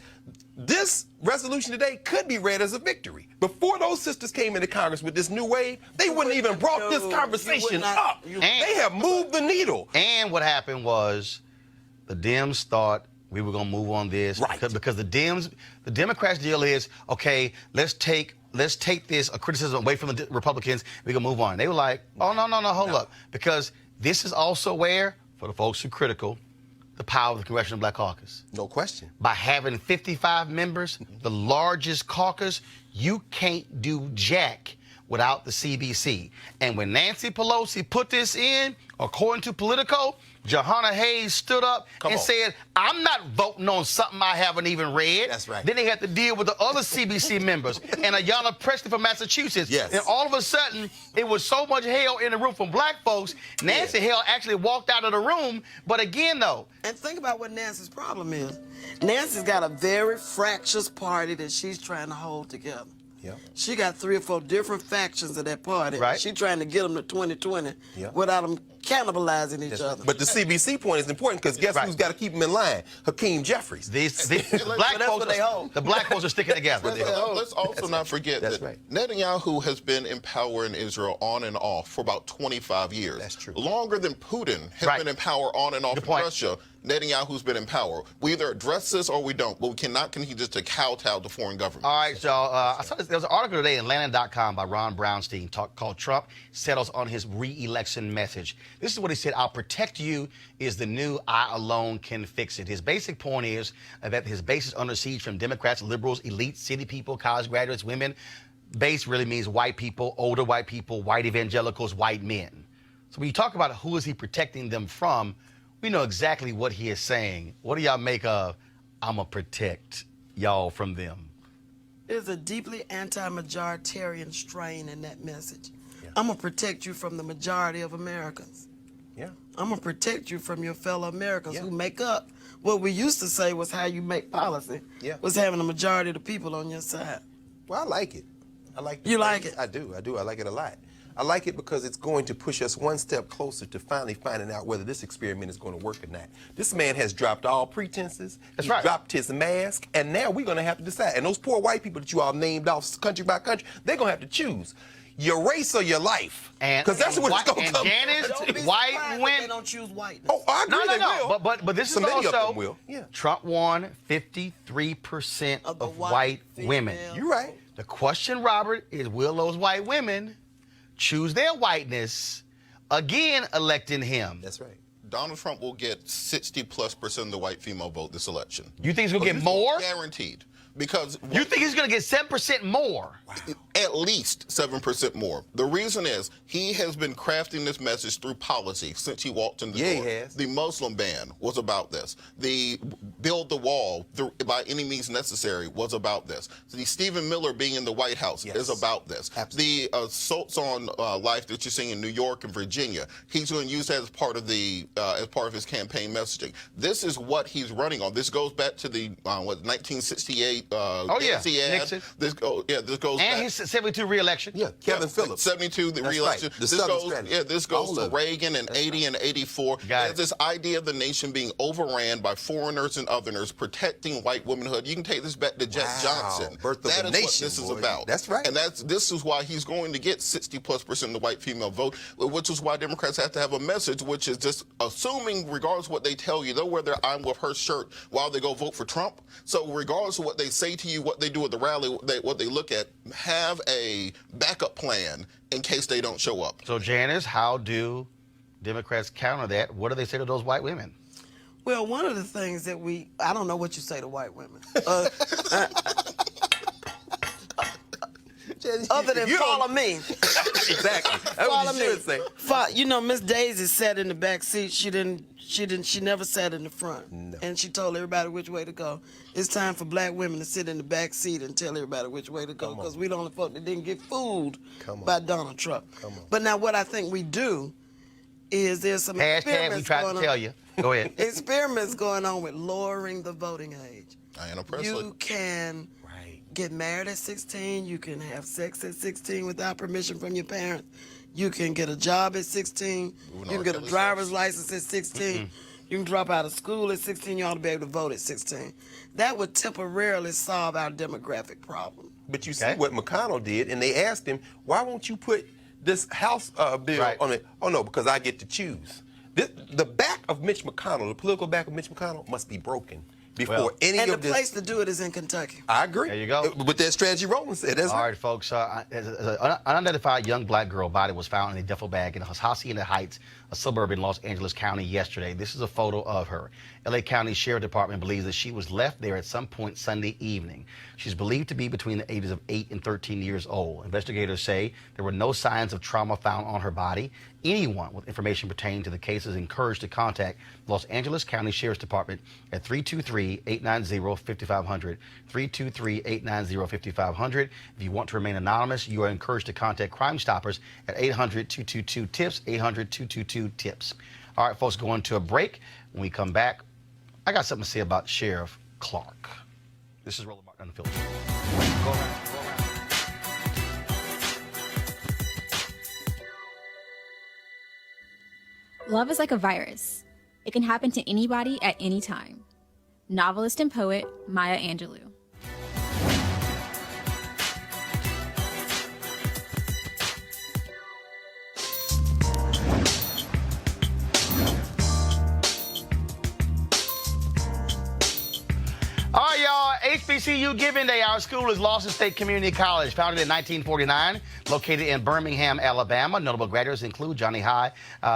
This resolution today could be read as a victory. Before those sisters came into Congress with this new wave, they wouldn't even brought this conversation up. They have moved the needle. And what happened was the Dems thought we were going to move on this. Right. Because the Democrats' deal is, okay, let's take this criticism away from the Republicans. We're going to move on. They were like, oh, no, hold up. Because this is also where, for the folks who are critical, the power of the Congressional Black Caucus. No question. By having 55 members, the largest caucus, you can't do jack without the CBC. And when Nancy Pelosi put this in, according to Politico, Johanna Hayes stood up and said, I'm not voting on something I haven't even read. That's right. Then they had to deal with the other CBC members and Ayanna Pressley from Massachusetts. Yes. And all of a sudden, it was so much hell in the room from black folks, Nancy Hale actually walked out of the room. But again, though. And think about what Nancy's problem is. Nancy's got a very fractious party that she's trying to hold together. Yep. She got 3 or 4 different factions of that party. Right. She's trying to get them to 2020 without them cannibalizing each other. But the CBC point is important because guess who's got to keep them in line? Hakeem Jeffries. The black folks are sticking together. Let's also not forget that Netanyahu has been in power in Israel on and off for about 25 years. That's true. Longer than Putin has been in power on and off in Russia. Netanyahu's been in power. We either address this or we don't, but we cannot continue just to kowtow to foreign governments. All right, y'all. I saw there was an article today in Atlanta.com by Ron Brownstein called Trump Settles on His Re-Election Message. This is what he said: I'll protect you is the new I alone can fix it. His basic point is that his base is under siege from Democrats, liberals, elite, city people, college graduates, women. Base really means white people, older white people, white evangelicals, white men. So when you talk about who is he protecting them from, we know exactly what he is saying. What do y'all make of, I'm going to protect y'all from them? There's a deeply anti-majoritarian strain in that message. I'm going to protect you from the majority of Americans. Yeah. I'm going to protect you from your fellow Americans who make up what we used to say was how you make policy, was having a majority of the people on your side. Well, I like it. I like it. You like it? I do. I like it a lot. I like it because it's going to push us one step closer to finally finding out whether this experiment is going to work or not. This man has dropped all pretenses. He's dropped his mask, and now we're going to have to decide. And those poor white people that you all named off country by country, they're going to have to choose your race or your life. Because that's what it's going to come. Janice, white women. They don't choose whiteness. Oh, I agree. No. But this is many also, of them will. Yeah. Trump won 53% of white women. You're right. The question, Robert, is will those white women choose their whiteness, again electing him? That's right. Donald Trump will get 60+% of the white female vote this election. You think he's going to get more? Guaranteed. Because you think he's going to get 7% more? Wow. At least 7% more. The reason is he has been crafting this message through policy since he walked in the door. He has. The Muslim ban was about this. The build the wall by any means necessary was about this. The Stephen Miller being in the White House is about this. Absolutely. The assaults on life that you're seeing in New York and Virginia, he's going to use that as part of his campaign messaging. This is what he's running on. This goes back to the 1968. Nixon. This goes and back. his 72 re-election. Yeah, Kevin Phillips. 72, the re-election. Right. This goes to Reagan and 80 and 84. There's this idea of the nation being overran by foreigners and others, protecting white womanhood. You can take this back to Jess Johnson. Birth of that the is nation, what this is boy. about. That's right. And this is why he's going to get 60+% of the white female vote, which is why Democrats have to have a message, which is just assuming, regardless of what they tell you, they'll wear their I'm with her shirt while they go vote for Trump. So regardless of what they say to you what they do at the rally, what they look at, have a backup plan in case they don't show up. So, Janice, how do Democrats counter that? What do they say to those white women? Well, one of the things that I don't know what you say to white women. Other than follow me. Exactly. That's what you should say. You know, Miss Daisy sat in the back seat. She never sat in the front. No. And she told everybody which way to go. It's time for black women to sit in the back seat and tell everybody which way to go, because we the only folk that didn't get fooled by Donald Trump. But now what I think we do is there's some Hashtag we tried to tell you. Go ahead. Experiments going on with lowering the voting age. Diana Presley. You can get married at 16. You can have sex at 16 without permission from your parents. You can get a job at 16. You can get a driver's license at 16. You can drop out of school at 16. You ought to be able to vote at 16. That would temporarily solve our demographic problem. But you see what McConnell did, and they asked him, why won't you put this House bill on it? Oh, no, because I get to choose. The back of Mitch McConnell, the political back of Mitch McConnell, must be broken before any of this. And the place to do it is in Kentucky. I agree. There you go. With that strategy Roland said. That's all right, folks. An unidentified young black girl body was found in a duffel bag in Hacienda Heights, a suburb in Los Angeles County yesterday. This is a photo of her. LA County Sheriff Department believes that she was left there at some point Sunday evening. She's believed to be between the ages of 8 and 13 years old. Investigators say there were no signs of trauma found on her body. Anyone with information pertaining to the case is encouraged to contact Los Angeles County Sheriff's Department at 323-890-5500, 323-890-5500. If you want to remain anonymous, you are encouraged to contact Crime Stoppers at 800-222-TIPS, 800-222-TIPS. All right, folks, going to a break. When we come back, I got something to say about Sheriff Clark. This is Roland Martin Unfiltered. Go around. Love is like a virus. It can happen to anybody at any time. Novelist and poet Maya Angelou. All right, y'all. HBCU Giving Day. Our school is Lawson State Community College, founded in 1949, located in Birmingham, Alabama. Notable graduates include Johnny High,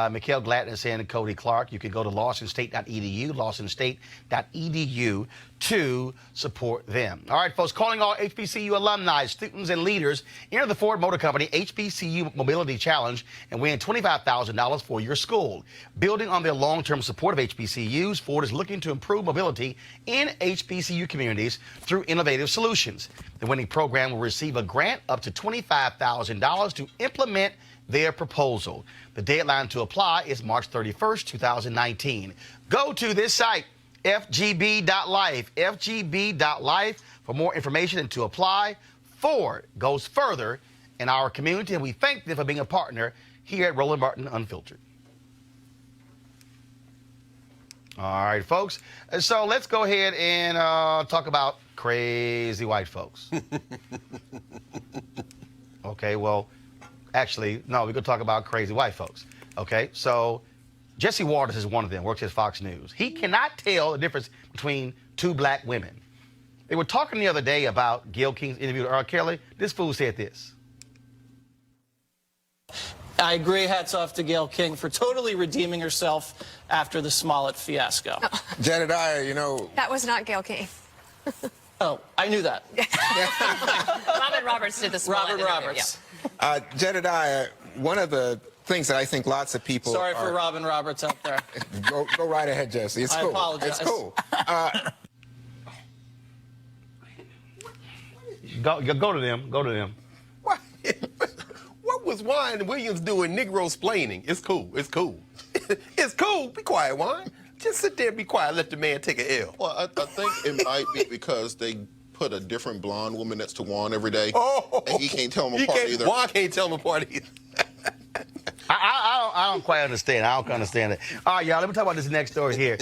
Mikhail Gladness, and Cody Clark. You can go to lawsonstate.edu, lawsonstate.edu, to support them. All right, folks, calling all HBCU alumni, students, and leaders, enter the Ford Motor Company HBCU Mobility Challenge and win $25,000 for your school. Building on their long-term support of HBCUs, Ford is looking to improve mobility in HBCU communities through innovative solutions. The winning program will receive a grant up to $25,000 to implement their proposal. The deadline to apply is March 31st, 2019. Go to this site, FGB.Life, FGB.Life, for more information and to apply. Ford goes further in our community, and we thank them for being a partner here at Roland Martin Unfiltered. All right, folks. So let's go ahead and talk about crazy white folks. Okay, well, actually, no, we're going to talk about crazy white folks. Okay, so Jesse Waters is one of them, works at Fox News. He cannot tell the difference between two black women. They were talking the other day about Gayle King's interview with R. Kelly. This fool said this. I agree, hats off to Gayle King for totally redeeming herself after the Smollett fiasco. Oh. Jedediah, you know... That was not Gayle King. Oh, I knew that. Robin Roberts did the Smollett Robin interview, Roberts. yeah. Jedediah, one of the things that I think lots of people Sorry for Robin Roberts out there. Go right ahead, Jesse. It's cool. I apologize. It's cool. Go to them. Go to them. What was Wine Williams doing Negro-splaining? It's cool. It's cool. It's cool. Be quiet, Wine. Just sit there and be quiet. Let the man take an L. Well, I think it might be because they put a different blonde woman next to Juan every day. Oh, and he can't tell them apart either. Juan can't tell them apart either. I don't quite understand. I don't understand it. All right, y'all, let me talk about this next story here.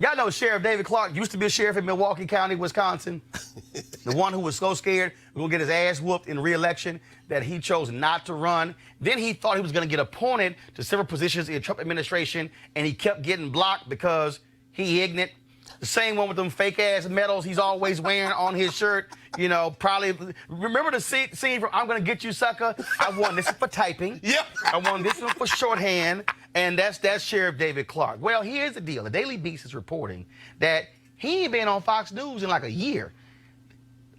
Y'all know Sheriff David Clark used to be a sheriff in Milwaukee County, Wisconsin. The one who was so scared we were going to get his ass whooped in re-election that he chose not to run. Then he thought he was going to get appointed to several positions in the Trump administration, and he kept getting blocked because he ignorant. the same one with them fake-ass medals he's always wearing on his shirt. You know, probably, remember the scene from I'm Gonna Get You, Sucker? I won this one for typing. Yep. I won this one for shorthand, and that's Sheriff David Clark. Well, here's the deal. The Daily Beast is reporting that he ain't been on Fox News in like a year.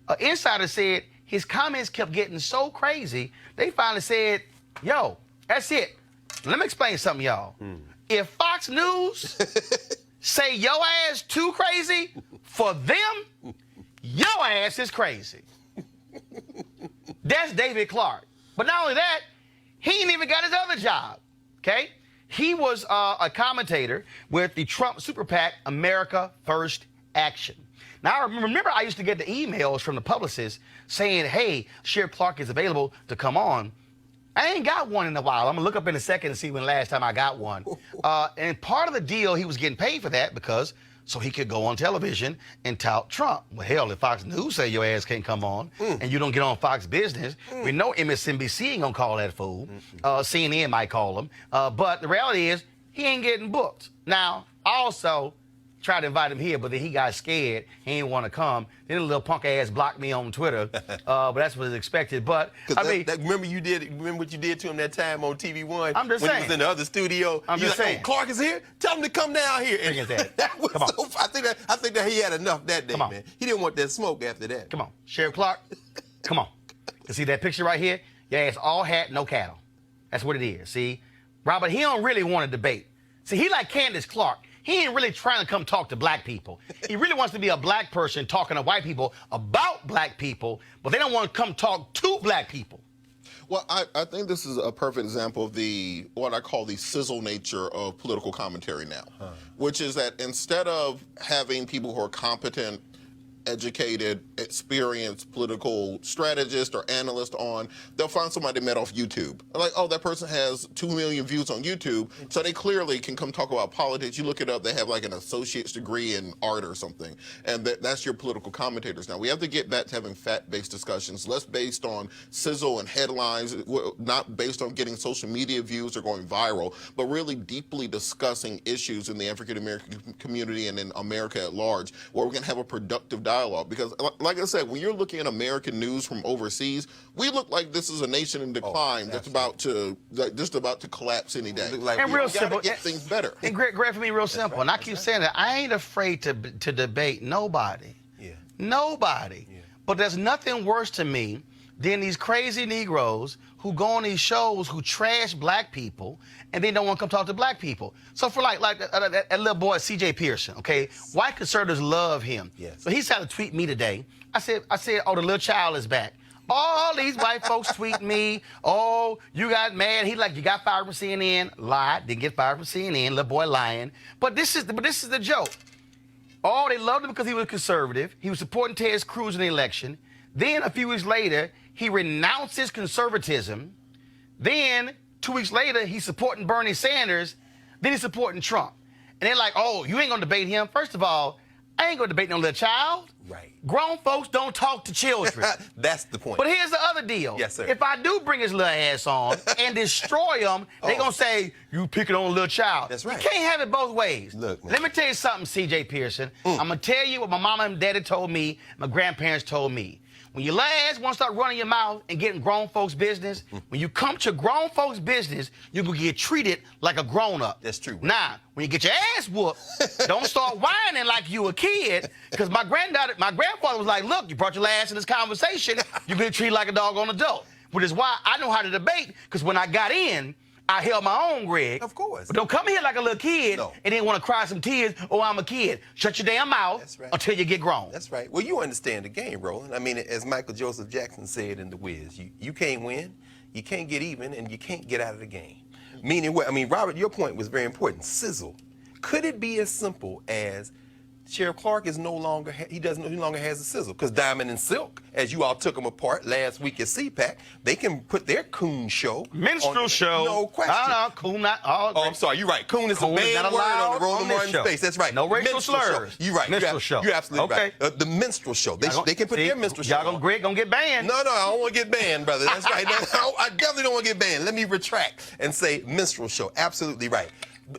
An insider said his comments kept getting so crazy, they finally said, yo, that's it. Let me explain something, y'all. If Fox News say your ass too crazy, for them, your ass is crazy. That's David Clark. But not only that, he ain't even got his other job, okay? He was a commentator with the Trump super PAC, America First Action. Now, remember I used to get the emails from the publicists saying, hey, Sheriff Clark is available to come on. I ain't got one in a while. I'm going to look up in a second and see when last time I got one. And part of the deal, he was getting paid for that because so he could go on television and tout Trump. Well, hell, if Fox News say your ass can't come on and you don't get on Fox Business, we know MSNBC ain't going to call that fool. CNN might call him. But the reality is he ain't getting booked. Now, also, tried to invite him here, but then he got scared. He didn't want to come. Then a little punk ass blocked me on Twitter. But that's what was expected. But I mean, remember what you did to him that time on TV1? I'm just when saying. He was in the other studio. I'm just saying. Oh, Clark is here. Tell him to come down here. Bring his dad. That was Come on. so. I think that he had enough that day, man. He didn't want that smoke after that. Come on, Sheriff Clark. Come on. You see that picture right here? Your ass all hat, no cattle. That's what it is. See, Robert, he don't really want to debate. See, he like Candace Clark. He ain't really trying to come talk to black people. He really wants to be a black person talking to white people about black people, but they don't want to come talk to black people. Well, I think this is a perfect example of what I call the sizzle nature of political commentary now, which is that instead of having people who are competent, educated, experienced political strategist or analyst on, they'll find somebody they met off YouTube. Like, oh, that person has 2 million views on YouTube, so they clearly can come talk about politics. You look it up, they have like an associate's degree in art or something, and that's your political commentators. Now, we have to get back to having fact-based discussions, less based on sizzle and headlines, not based on getting social media views or going viral, but really deeply discussing issues in the African-American community and in America at large, where we can have a productive dialogue. Because, like I said, when you're looking at American news from overseas, we look like this is a nation in decline that's about to collapse any day. And real simple, get things better. And Greg, for me, real simple. Right, and I keep saying that I ain't afraid to debate nobody. Yeah. Nobody. Yeah. But there's nothing worse to me than these crazy Negroes who go on these shows who trash black people and they don't want to come talk to black people. So for like that little boy, C.J. Pearson, okay? White conservatives love him. Yes. So he tried to tweet me today. I said, oh, the little child is back. All these white folks tweet me, oh, you got mad. He like, you got fired from CNN. Lied, didn't get fired from CNN, little boy lying. But this is the joke. Oh, they loved him because he was conservative. He was supporting Ted Cruz in the election. Then a few weeks later, he renounced his conservatism. Then 2 weeks later, he's supporting Bernie Sanders. Then he's supporting Trump. And they're like, oh, you ain't going to debate him? First of all, I ain't going to debate no little child. Right. Grown folks don't talk to children. That's the point. But here's the other deal. Yes, sir. If I do bring his little ass on and destroy him, they're going to say, you picking on a little child. That's right. You can't have it both ways. Look, man. Let me tell you something, C.J. Pearson. I'm going to tell you what my mama and daddy told me, my grandparents told me. When your little ass want to start running your mouth and getting grown folks' business, when you come to grown folks' business, you can get treated like a grown-up. That's true. Now, when you get your ass whooped, don't start whining like you a kid, because my grandfather was like, look, you brought your ass in this conversation, you get treated like a doggone adult. Which is why I know how to debate, because when I got in, I held my own, Greg. Of course. But don't come here like a little kid and then want to cry some tears, oh, I'm a kid. Shut your damn mouth until you get grown. That's right. Well, you understand the game, Roland. I mean, as Michael Joseph Jackson said in The Wiz, you can't win, you can't get even, and you can't get out of the game. Meaning what? I mean, Robert, your point was very important. Sizzle. Could it be as simple as Sheriff Clark is no longer has a sizzle, because Diamond and Silk, as you all took them apart last week at CPAC, they can put their coon show. Minstrel show. No question. Coon not. Oh, I'm sorry. You're right. Coon is a bad word on the Roland Martin's face. That's right. No racial slurs. You're right. Minstrel show. You're absolutely right. The minstrel show. They can put their minstrel show. Y'all gonna get banned. No, I don't want to get banned, brother. That's right. I definitely don't want to get banned. Let me retract and say minstrel show. Absolutely right.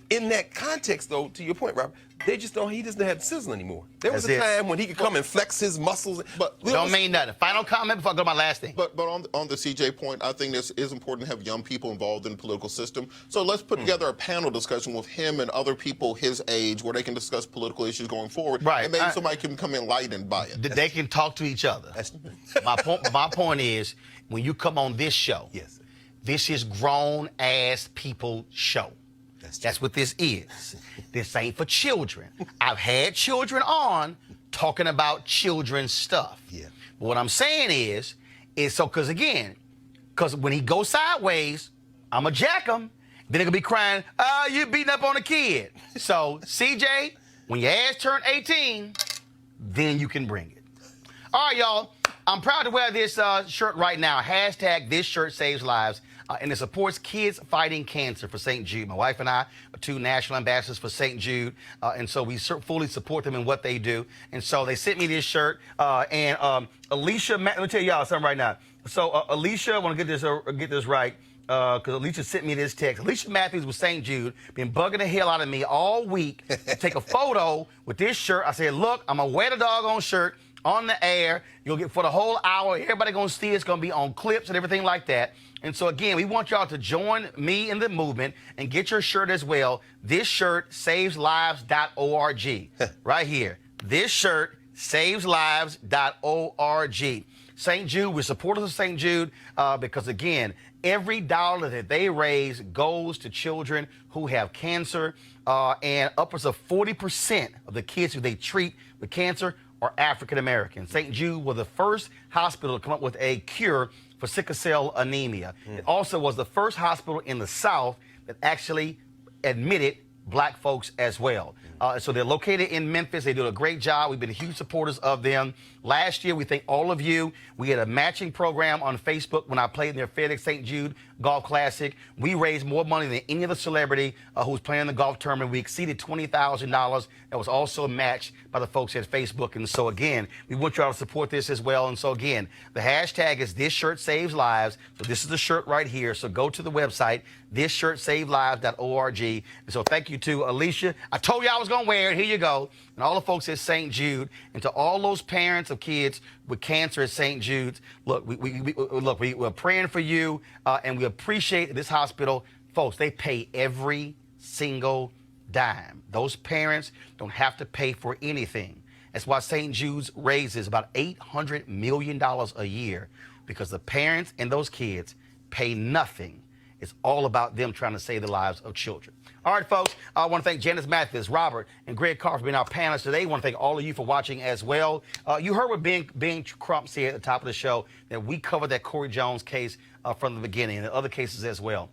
In that context, though, to your point, Robert, They just don't. He doesn't have the sizzle anymore. There was That's a it. time when he could come and flex his muscles. But Don't mean nothing. Final comment before I go to my last thing. But on the CJ point, I think this is important to have young people involved in the political system. So let's put together a panel discussion with him and other people his age where they can discuss political issues going forward. Right. And maybe somebody can become enlightened by it. They can talk to each other. My point is, when you come on this show, this is grown-ass people show. That's what this is. This ain't for children. I've had children on talking about children's stuff. Yeah. But what I'm saying is so, because when he goes sideways, I'm going to jack him. Then they're going to be crying, you beating up on a kid. So, CJ, when your ass turn 18, then you can bring it. All right, y'all. I'm proud to wear this shirt right now. Hashtag this shirt saves lives. And it supports kids fighting cancer for St. Jude. My wife and I are 2 national ambassadors for St. Jude. And so we fully support them in what they do. And so they sent me this shirt. And Alicia, let me tell y'all something right now. So Alicia, I want to get this right. Because Alicia sent me this text. Alicia Matthews with St. Jude been bugging the hell out of me all week to take a photo with this shirt. I said, look, I'm going to wear the doggone shirt on the air. You'll get for the whole hour. Everybody going to see it. It's going to be on clips and everything like that. And so, again, we want y'all to join me in the movement and get your shirt as well. This shirt, saveslives.org. Right here. This shirt, saveslives.org. St. Jude, we're supporters of St. Jude because, again, every dollar that they raise goes to children who have cancer, and upwards of 40% of the kids who they treat with cancer are African American. St. Jude was the first hospital to come up with a cure for sickle cell anemia. It also was the first hospital in the South that actually admitted black folks as well. So they're located in Memphis. They do a great job. We've been huge supporters of them. Last year, we thank all of you. We had a matching program on Facebook when I played in their FedEx St. Jude Golf Classic. We raised more money than any other celebrity who was playing in the golf tournament. We exceeded $20,000. That was also matched by the folks at Facebook. And so, again, we want y'all to support this as well. And so, again, the hashtag is This Shirt Saves Lives. So this is the shirt right here. So go to the website, thisshirtsavelives.org. And so thank you to Alicia. I told you I was going to wear it. Here you go. And all the folks at St. Jude, and to all those parents of kids with cancer at St. Jude's, look, we're praying for you, and we appreciate this hospital. Folks, they pay every single dime. Those parents don't have to pay for anything. That's why St. Jude's raises about $800 million a year, because the parents and those kids pay nothing. It's all about them trying to save the lives of children. All right, folks, I want to thank Janice Mathis, Robert, and Greg Carr for being our panelists today. I want to thank all of you for watching as well. You heard what Ben Crump said at the top of the show, that we covered that Cory Jones case from the beginning, and the other cases as well.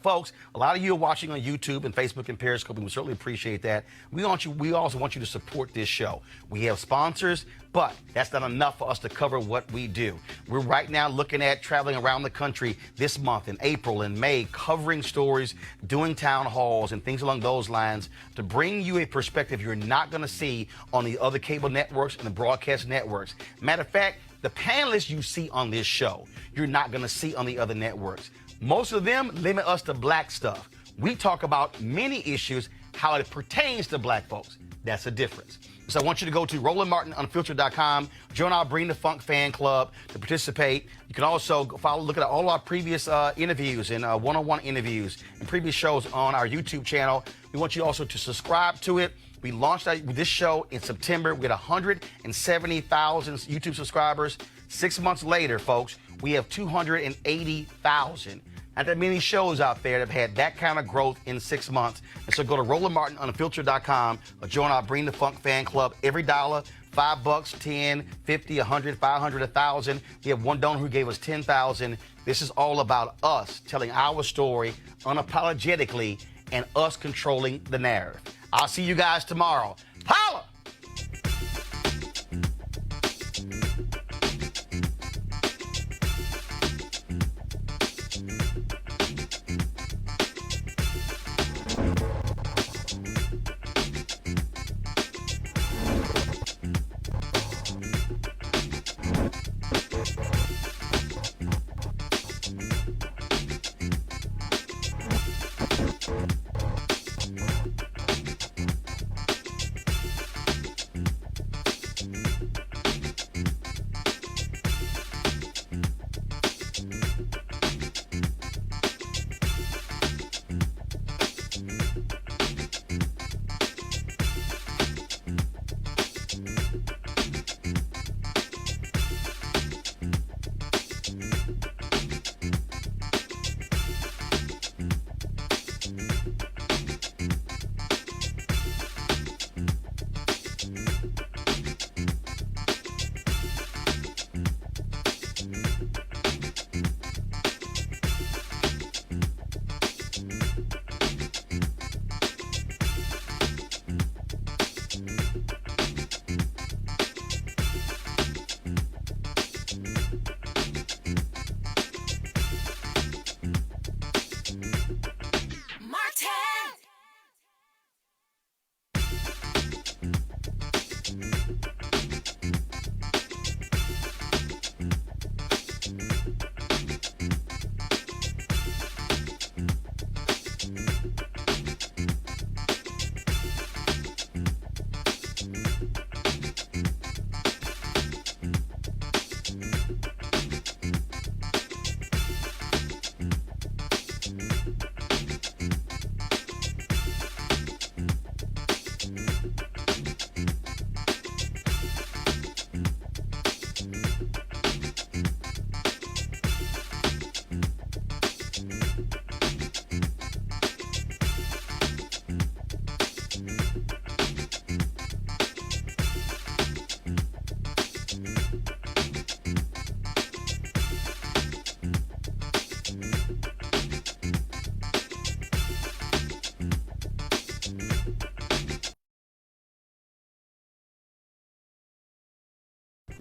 Folks, a lot of you are watching on YouTube and Facebook and Periscope, and we certainly appreciate that. We also want you to support this show. We have sponsors, but that's not enough for us to cover what we do. We're right now looking at traveling around the country this month in April and May, covering stories, doing town halls and things along those lines to bring you a perspective you're not going to see on the other cable networks and the broadcast networks. Matter of fact, the panelists you see on this show, you're not going to see on the other networks. Most of them limit us to black stuff. We talk about many issues, how it pertains to black folks. That's a difference. So I want you to go to RolandMartinUnfiltered.com, join our Bring the Funk fan club to participate. You can also look at all our previous interviews and one-on-one interviews and previous shows on our YouTube channel. We want you also to subscribe to it. We launched this show in September with 170,000 YouTube subscribers. 6 months later, folks, we have 280,000. Not that many shows out there that have had that kind of growth in 6 months. And so go to RolandMartinUnfiltered.com or join our Bring the Funk fan club. Every dollar, $5, $10, $50, $100, $500, $1,000. We have one donor who gave us $10,000. This is all about us telling our story unapologetically and us controlling the narrative. I'll see you guys tomorrow. Holla!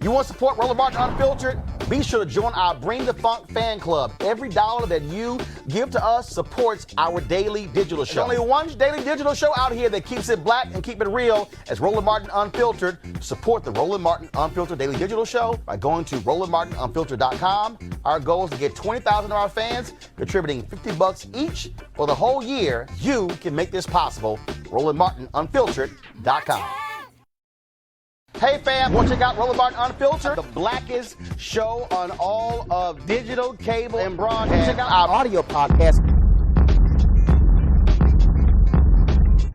You want to support Roland Martin Unfiltered? Be sure to join our Bring the Funk fan club. Every dollar that you give to us supports our daily digital show. There's only one daily digital show out here that keeps it black and keep it real as Roland Martin Unfiltered. Support the Roland Martin Unfiltered daily digital show by going to RolandMartinUnfiltered.com. Our goal is to get 20,000 of our fans contributing $50 each for the whole year. You can make this possible. RolandMartinUnfiltered.com. Hey fam, want to check out Roland Martin Unfiltered, the blackest show on all of digital, cable, and broadcast. Check out our audio podcast.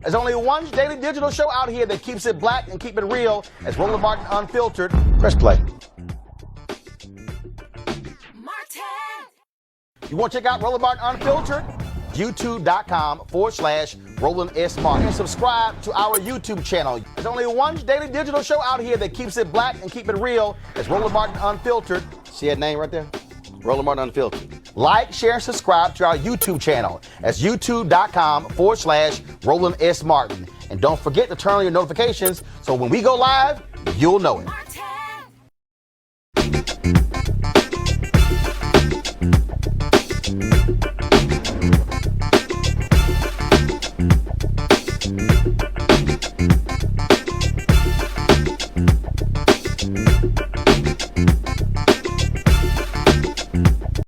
There's only one daily digital show out here that keeps it black and keep it real as Roland Martin Unfiltered. Press play. You want to check out Roland Martin Unfiltered? YouTube.com/Roland S. Martin. And subscribe to our YouTube channel. There's only one daily digital show out here that keeps it black and keep it real. It's Roland Martin Unfiltered. See that name right there? Roland Martin Unfiltered. Like, share, and subscribe to our YouTube channel. That's YouTube.com/Roland S. Martin. And don't forget to turn on your notifications so when we go live, you'll know it.